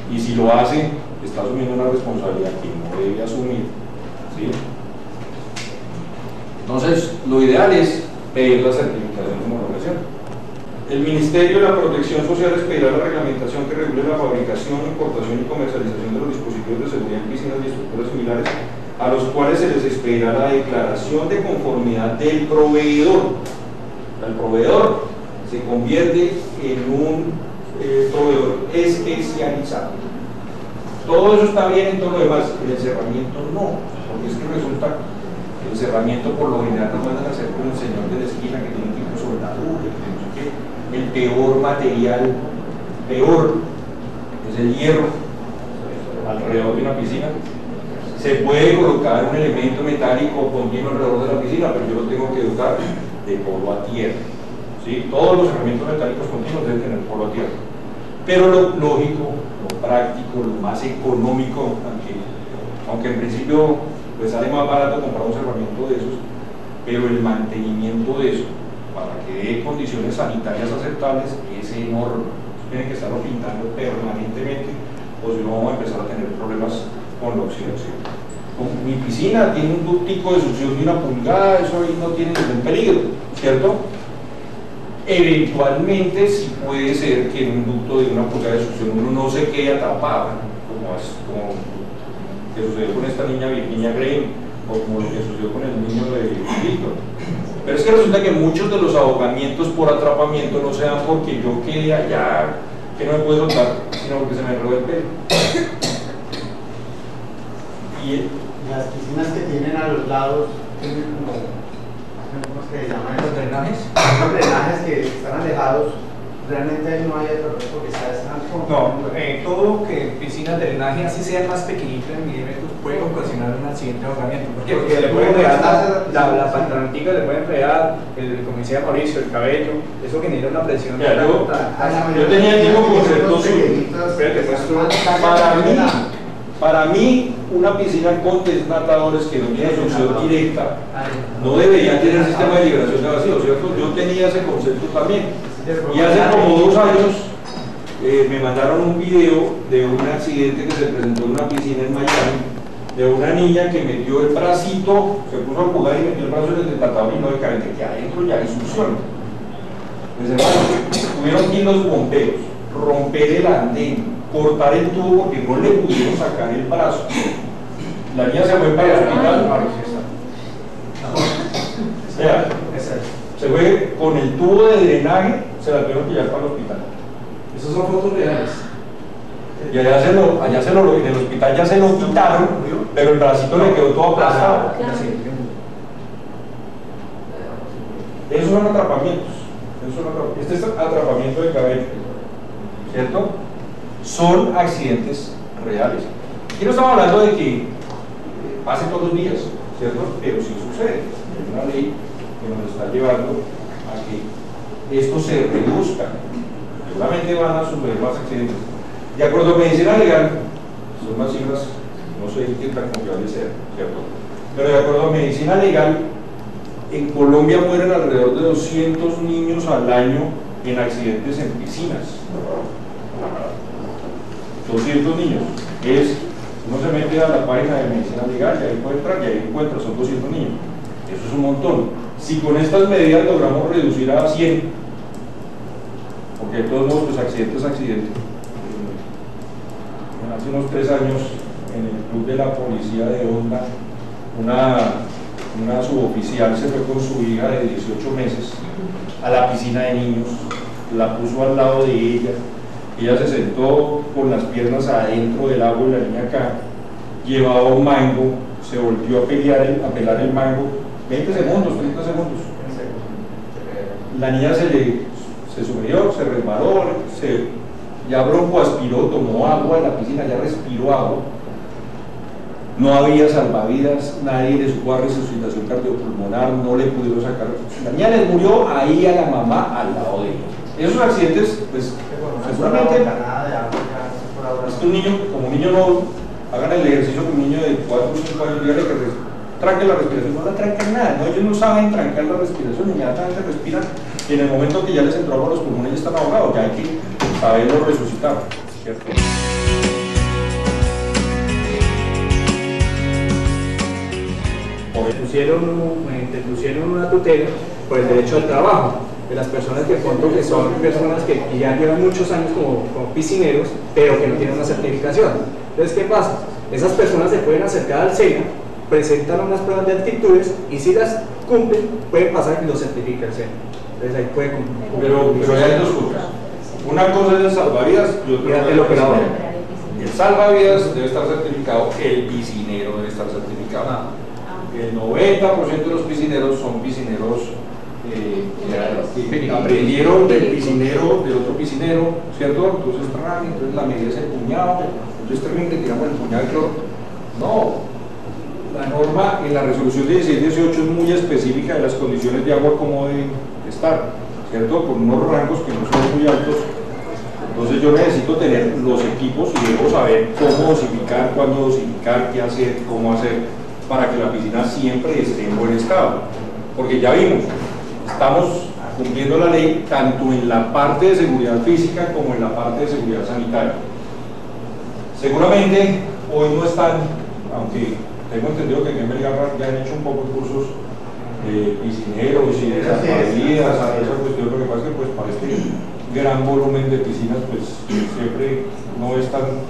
[SPEAKER 3] Y si lo hace, está asumiendo una responsabilidad que no debe asumir, ¿sí? Entonces, lo ideal es pedir la certificación de homologación. El Ministerio de la Protección Social expedirá la reglamentación que regule la fabricación, importación y comercialización de los dispositivos de seguridad en piscinas y estructuras similares, a los cuales se les expedirá la declaración de conformidad del proveedor. El proveedor se convierte en un proveedor especializado. Todo eso está bien en todo lo demás, en el cerramiento no, porque es que resulta que el cerramiento por lo general no mandan a hacer con el señor de la esquina que tiene tipo soldadura, que no sé qué. El peor material, peor, es el hierro alrededor de una piscina. Se puede colocar un elemento metálico continuo alrededor de la piscina, pero yo lo tengo que educar de polo a tierra, ¿sí? Todos los elementos metálicos continuos deben tener polo a tierra. Pero lo lógico, lo práctico, lo más económico, aunque en principio pues sale más barato comprar un cerramiento de esos, pero el mantenimiento de eso, para que dé condiciones sanitarias aceptables, es enorme. Tienen que estarlo pintando permanentemente, o si no vamos a empezar a tener problemas con la oxidación. Mi piscina tiene un ductico de succión de 1 pulgada, eso ahí no tiene ningún peligro, ¿cierto? Eventualmente sí puede ser que en un ducto de 1 pulgada de succión uno no se quede atrapado, como que sucedió con esta niña Virginia Graham, o como lo que sucedió con el niño de Víctor. Pero es que resulta que muchos de los ahogamientos por atrapamiento no se dan porque yo quedé allá, que no me puedo soltar, sino porque se me enredó el pelo. Y
[SPEAKER 5] las piscinas que tienen a los lados tienen como, ¿cómo es que se llaman esos drenajes? Los drenajes que están alejados, realmente ahí no hay otro porque está como...
[SPEAKER 2] No, todo que piscinas de drenaje, así sea más pequeñito en milímetros, puede ocasionar un accidente de ahogamiento. ¿Por qué? Porque le pueden enredar la pantalonica, le pueden enredar, como decía Mauricio, el cabello, eso genera una presión.
[SPEAKER 3] Yo tenía el mismo concepto para mí, una piscina con desnatadores que no tiene succión directa no debería tener sistema de liberación de vacío, ¿cierto? Yo tenía ese concepto también. Y hace como 2 años me mandaron un video de un accidente que se presentó en una piscina en Miami, de una niña que metió el bracito, se puso a jugar y metió el brazo en el desnatador y no de carente, que adentro ya hay succión. Pues hermano, tuvieron que ir los bomberos, romper el andén, cortar el tubo porque no le pudieron sacar el brazo. La niña se fue para el hospital. Se fue con el tubo de drenaje, se la tuvieron que llevar para el hospital.
[SPEAKER 2] Esos son fotos reales.
[SPEAKER 3] Y allá en el hospital ya se lo quitaron, pero el bracito le quedó todo aplastado. Esos son atrapamientos. Este es atrapamiento de cabello, ¿cierto? Son accidentes reales. Aquí no estamos hablando de que pase todos los días, ¿cierto? Pero sí sucede. Hay una ley que nos está llevando a que esto se reduzca. Seguramente van a suceder más accidentes. De acuerdo a medicina legal, son unas cifras, no sé qué tan confiable sea, ¿cierto? Pero de acuerdo a medicina legal, en Colombia mueren alrededor de 200 niños al año en accidentes en piscinas. 200 niños. Uno se mete a la página de medicina legal y ahí puede entrar y ahí encuentra, son 200 niños. Eso es un montón. Si con estas medidas logramos reducir a 100, porque de todos modos, pues accidente es accidente. Hace unos 3 años, en el club de la policía de Honda, una suboficial se fue con su hija de 18 meses a la piscina de niños, la puso al lado de ella se sentó con las piernas adentro del agua y la niña acá, llevaba un mango, se volvió a pelar el mango, 20 segundos, 30 segundos. La niña se subió, se resbaló, ya broncoaspiró, tomó agua en la piscina, ya respiró agua. No había salvavidas, nadie le supo a resucitación cardiopulmonar, no le pudieron sacar. La niña les murió ahí a la mamá al lado de ella. Esos accidentes, pues, seguramente, es que un niño, como un niño no, hagan el ejercicio con un niño de 4 o 5 años, díganle que tranque la respiración, no la tranquen nada, no, ellos no saben trancar la respiración, inmediatamente respiran y en el momento que ya les entró agua a los pulmones ya están ahogados, ya hay que saberlo resucitar, ¿cierto?
[SPEAKER 2] Interpusieron una tutela por el derecho al trabajo de las personas que son personas que ya llevan muchos años como piscineros, pero que no tienen una certificación. Entonces, ¿qué pasa? Esas personas se pueden acercar al SENA, presentan unas pruebas de actitudes y si las cumplen, pueden pasar y lo certifica el SENA. Entonces ahí puede cumplir.
[SPEAKER 3] Pero ya hay dos cosas. Una cosa es el salvavidas y otra es el operador. El salvavidas debe estar certificado, el piscinero debe estar certificado. El 90% de los piscineros son piscineros que aprendieron del piscinero, del otro piscinero, ¿cierto? Entonces la medida es el puñado, entonces terminan que tiramos el puñado de cloro. No, la norma en la resolución 1618 es muy específica de las condiciones de agua como deben estar, ¿cierto? Con unos rangos que no son muy altos. Entonces yo necesito tener los equipos y debo saber cómo dosificar, cuándo dosificar, qué hacer, cómo hacer, para que la piscina siempre esté en buen estado. Porque ya vimos, estamos cumpliendo la ley tanto en la parte de seguridad física como en la parte de seguridad sanitaria. Seguramente hoy no están, aunque tengo entendido que en Melgar ya han hecho un poco de cursos de piscineros y de salvavidas, esa cuestión. Lo que pasa es que pues para este gran volumen de piscinas pues siempre no es tan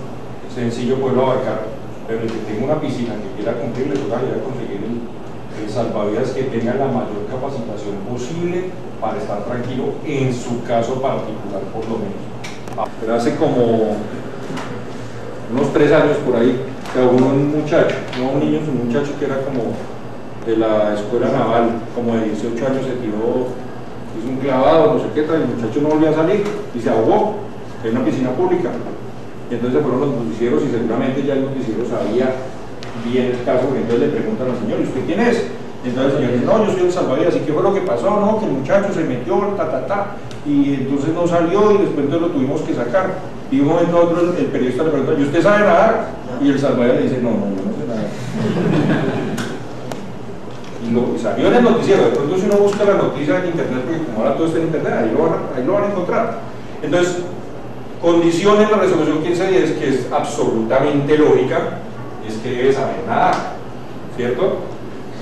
[SPEAKER 3] sencillo poderlo abarcar, pero el que tenga una piscina que quiera cumplir le toca ya conseguir el salvavidas que tenga la mayor capacitación posible para estar tranquilo en su caso particular por lo menos. Pero hace como unos 3 años por ahí, que un muchacho, no un niño, un muchacho que era como de la escuela naval, como de 18 años, se tiró, hizo un clavado, no sé qué tal, el muchacho no volvió a salir y se ahogó en una piscina pública. Y entonces fueron los noticieros y seguramente ya el noticiero sabía bien el caso, porque entonces le preguntan al señor, ¿y usted quién es? Y entonces el señor dice, no, yo soy el salvavidas. ¿Y qué fue lo que pasó? No, que el muchacho se metió, y entonces no salió y después entonces lo tuvimos que sacar. Y de un momento a otro el periodista le pregunta, ¿y usted sabe nadar? Y el salvavidas le dice, no, yo no sé nadar. Y salió en el noticiero. De pronto si uno busca la noticia en internet, porque como ahora todo está en internet, ahí lo van a encontrar. Entonces, condiciones la resolución 1510, que es absolutamente lógica, es que debe saber nadar, ¿cierto?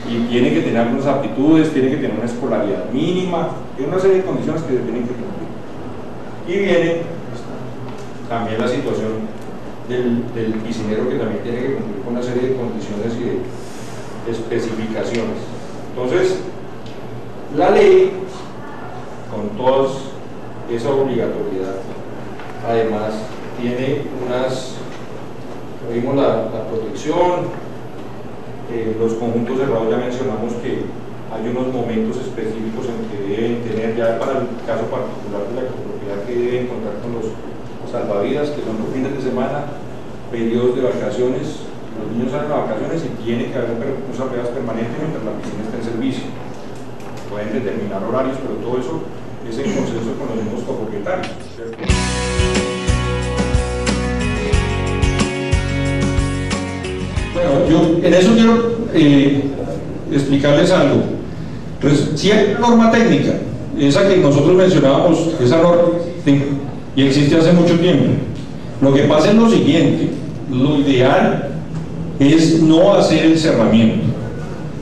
[SPEAKER 3] Y tiene que tener algunas aptitudes, tiene que tener una escolaridad mínima, hay una serie de condiciones que se tienen que cumplir. Y viene también la situación del piscinero, que también tiene que cumplir con una serie de condiciones y de especificaciones. Entonces, la ley, con toda esa obligatoriedad, además tiene vimos la protección, los conjuntos cerrados, ya mencionamos que hay unos momentos específicos en que deben tener, ya para el caso particular de la copropiedad, que deben contar con los salvavidas, que son los fines de semana, periodos de vacaciones. Los niños salen a vacaciones y tiene que haber un salvavidas permanente mientras la piscina está en servicio. Pueden determinar horarios, pero todo eso es en consenso con los mismos copropietarios, ¿cierto? Bueno, yo en eso quiero explicarles algo. Entonces, si hay una norma técnica, esa que nosotros mencionábamos, esa norma, y existe hace mucho tiempo. Lo que pasa es lo siguiente: lo ideal es no hacer el cerramiento.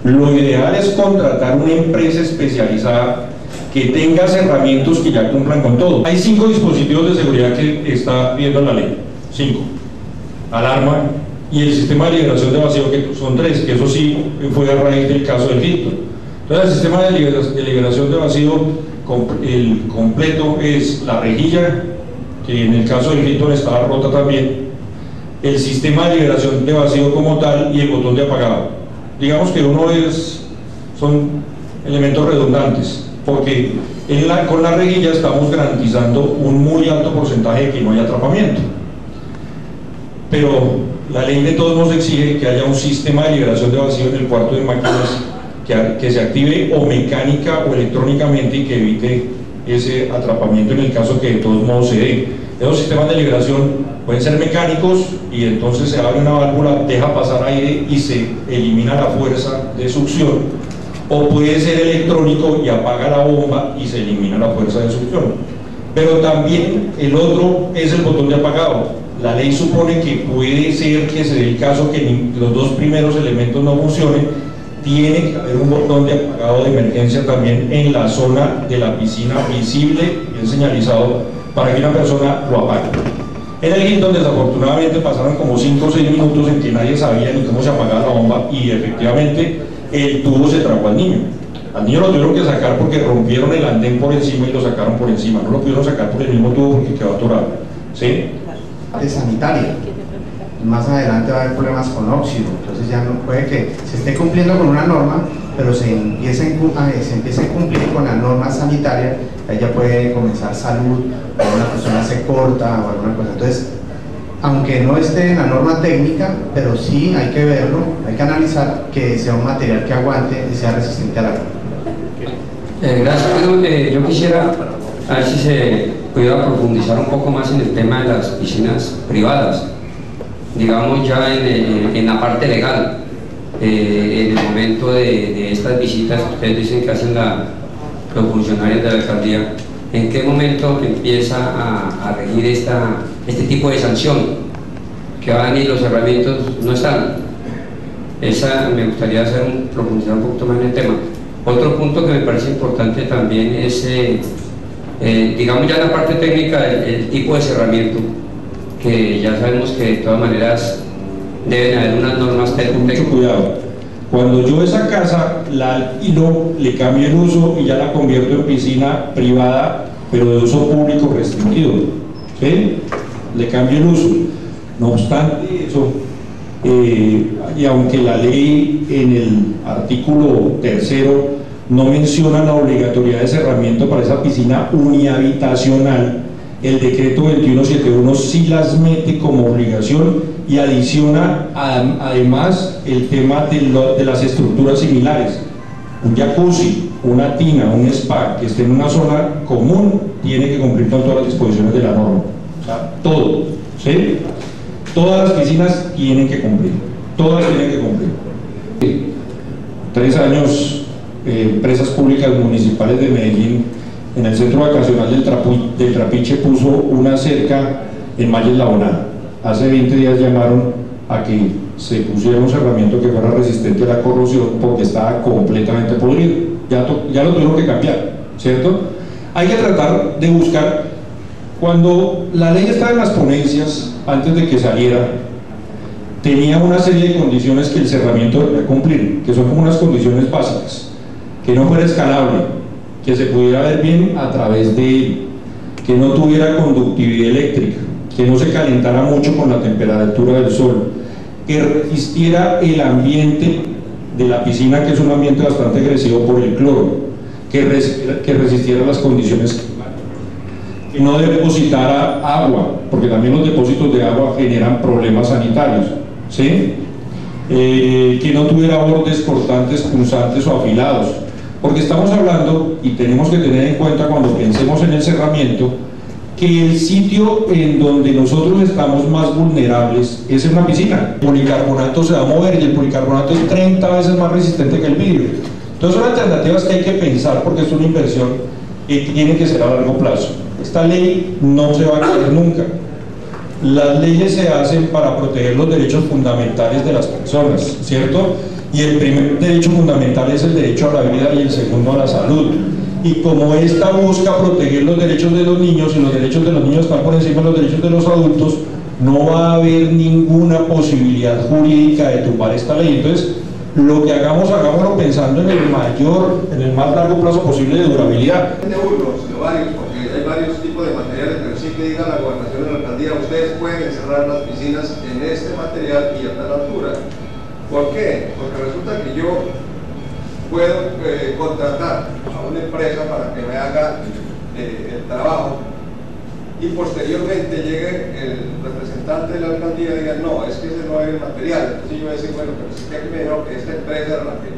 [SPEAKER 3] Lo ideal es contratar una empresa especializada que tenga cerramientos que ya cumplan con todo. Hay 5 dispositivos de seguridad que está viendo la ley. 5. Alarma y el sistema de liberación de vacío, que son 3, que eso sí fue a raíz del caso del Hilton. Entonces el sistema de liberación de vacío, el completo, es la rejilla, que en el caso del Hilton estaba rota también, el sistema de liberación de vacío como tal y el botón de apagado. Digamos que son elementos redundantes, porque con la rejilla estamos garantizando un muy alto porcentaje de que no haya atrapamiento. Pero la ley de todos nos exige que haya un sistema de liberación de vacío en el cuarto de máquinas que se active o mecánica o electrónicamente y que evite ese atrapamiento en el caso que de todos modos se dé. Esos sistemas de liberación pueden ser mecánicos y entonces se abre una válvula, deja pasar aire y se elimina la fuerza de succión, o puede ser electrónico y apaga la bomba y se elimina la fuerza de succión. Pero también el otro es el botón de apagado. La ley supone que puede ser que se dé el caso que los 2 primeros elementos no funcionen. Tiene que haber un botón de apagado de emergencia también en la zona de la piscina, visible, bien señalizado, para que una persona lo apague. En el Hilton desafortunadamente pasaron como 5 o 6 minutos en que nadie sabía ni cómo se apagaba la bomba, y efectivamente el tubo se tragó al niño. Al niño lo tuvieron que sacar porque rompieron el andén por encima y lo sacaron por encima. No lo pudieron sacar por el mismo tubo porque quedó atorado. ¿Sí?
[SPEAKER 5] De sanitaria. Más adelante va a haber problemas con óxido, entonces ya no puede que se esté cumpliendo con una norma, pero se empiece a cumplir con la norma sanitaria, ahí ya puede comenzar salud, o una persona se corta o alguna cosa. Entonces, aunque no esté en la norma técnica, pero sí hay que verlo, hay que analizar que sea un material que aguante y sea resistente al agua.
[SPEAKER 6] Gracias. Yo quisiera a ver si se pudiera profundizar un poco más en el tema de las piscinas privadas, digamos ya en la parte legal, en el momento de estas visitas que ustedes dicen que hacen los funcionarios de la alcaldía. ¿En qué momento empieza a regir este tipo de sanción? que van y los cerramientos no están. Esa me gustaría profundizar un poquito más en el tema. Otro punto que me parece importante también es, digamos ya la parte técnica, el tipo de cerramiento, que ya sabemos que de todas maneras deben haber unas normas técnicas.
[SPEAKER 3] Mucho cuidado. Cuando yo esa casa la alquilo, le cambio el uso y ya la convierto en piscina privada, pero de uso público restringido, ¿sí? Le cambio el uso. No obstante eso, y aunque la ley en el artículo 3 no menciona la obligatoriedad de cerramiento para esa piscina unihabitacional, el decreto 2171 sí las mete como obligación y adiciona además el tema de las estructuras similares. Un jacuzzi, una tina, un spa que esté en una zona común tiene que cumplir con todas las disposiciones de la norma. O sea, todo, ¿sí? Todas las piscinas tienen que cumplir, todas tienen que cumplir. 3 años, empresas públicas municipales de Medellín, en el centro vacacional del Trapiche puso una cerca en Valles Laboral. Hace 20 días llamaron a que se pusiera un cerramiento que fuera resistente a la corrosión porque estaba completamente podrido. Ya lo tuvieron que cambiar, ¿cierto? Hay que tratar de buscar, cuando la ley estaba en las ponencias, antes de que saliera, tenía una serie de condiciones que el cerramiento debía cumplir, que son como unas condiciones básicas: que no fuera escalable, que se pudiera ver bien a través de él, que no tuviera conductividad eléctrica, que no se calentara mucho con la temperatura del sol, que resistiera el ambiente de la piscina, que es un ambiente bastante agresivo por el cloro, que resistiera las condiciones climáticas, que no depositara agua, porque también los depósitos de agua generan problemas sanitarios, ¿sí? Que no tuviera bordes cortantes, punzantes o afilados, porque estamos hablando, y tenemos que tener en cuenta cuando pensemos en el cerramiento, que el sitio en donde nosotros estamos más vulnerables es en una piscina. El policarbonato se va a mover y el policarbonato es 30 veces más resistente que el vidrio. Entonces son alternativas que hay que pensar, porque es una inversión que tiene que ser a largo plazo. Esta ley no se va a caer nunca. Las leyes se hacen para proteger los derechos fundamentales de las personas, ¿cierto? Y el primer derecho fundamental es el derecho a la vida y el segundo a la salud. Y como esta busca proteger los derechos de los niños, y los derechos de los niños están por encima de los derechos de los adultos, no va a haber ninguna posibilidad jurídica de tumbar esta ley. Entonces, lo que hagamos, hagámoslo pensando en el más largo plazo posible de durabilidad.
[SPEAKER 7] De unos, de varios, porque hay varios tipos de materiales, pero sí que diga la gobernación de la alcaldía, ustedes pueden encerrar las piscinas en este material y a tal altura. ¿Por qué? Porque resulta que yo puedo contratar a una empresa para que me haga el trabajo y posteriormente llegue el representante de la alcaldía y diga, no, es que ese no es el material. Entonces yo voy a decir, bueno, pero sí que aquí me dijeron que esta empresa era la que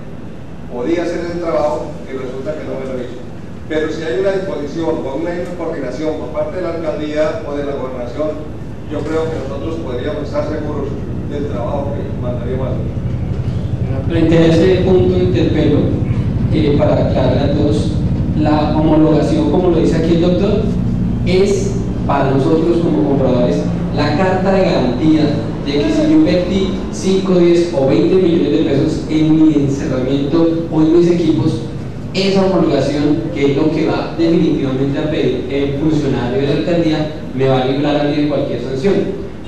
[SPEAKER 7] podía hacer ese trabajo y resulta que no me lo hizo. Pero si hay una disposición o una coordinación por parte de la alcaldía o de la gobernación, yo creo que nosotros podríamos estar seguros del trabajo que mandaríamos a hacer.
[SPEAKER 8] Frente a este punto interpelo para aclarar a todos, la homologación, como lo dice aquí el doctor, es para nosotros como compradores la carta de garantía de que si yo invertí 5, 10 o 20 millones de pesos en mi encerramiento o en mis equipos, esa homologación, que es lo que va definitivamente a pedir el funcionario de la alcaldía, me va a librar a mí de cualquier sanción.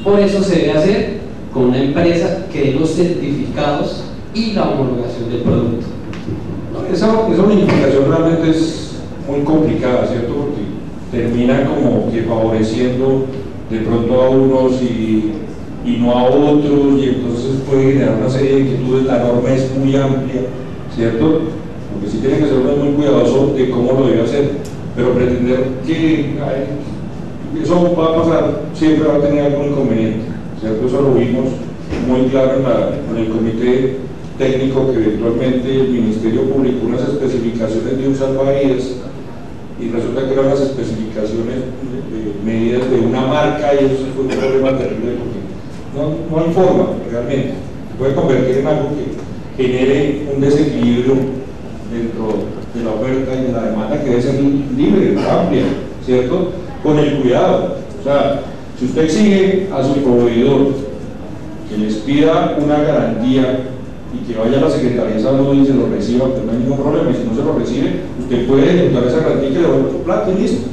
[SPEAKER 8] Por eso se debe hacer con una empresa que dé los certificados y la homologación del producto.
[SPEAKER 3] Esa unificación realmente es muy complicada, ¿cierto? Porque termina como que favoreciendo de pronto a unos y no a otros, y entonces puede generar una serie de inquietudes. La norma es muy amplia, ¿cierto? Porque sí tiene que ser uno muy cuidadoso de cómo lo debe hacer, pero pretender que eso va a pasar, siempre va a tener algún inconveniente, ¿cierto? Eso lo vimos muy claro en el comité técnico, que eventualmente el Ministerio publicó unas especificaciones de un salvavidas y resulta que eran las especificaciones medidas de una marca, y eso fue un problema terrible porque no hay forma realmente. Se puede convertir en algo que genere un desequilibrio dentro de la oferta y de la demanda, que debe ser libre, amplia, ¿cierto? Con el cuidado. O sea, si usted exige a su proveedor que les pida una garantía y que vaya a la Secretaría de Salud y se lo reciba, pues no hay ningún problema. Y si no se lo recibe, usted puede ejecutar esa garantía y que le devuelva su plata y listo.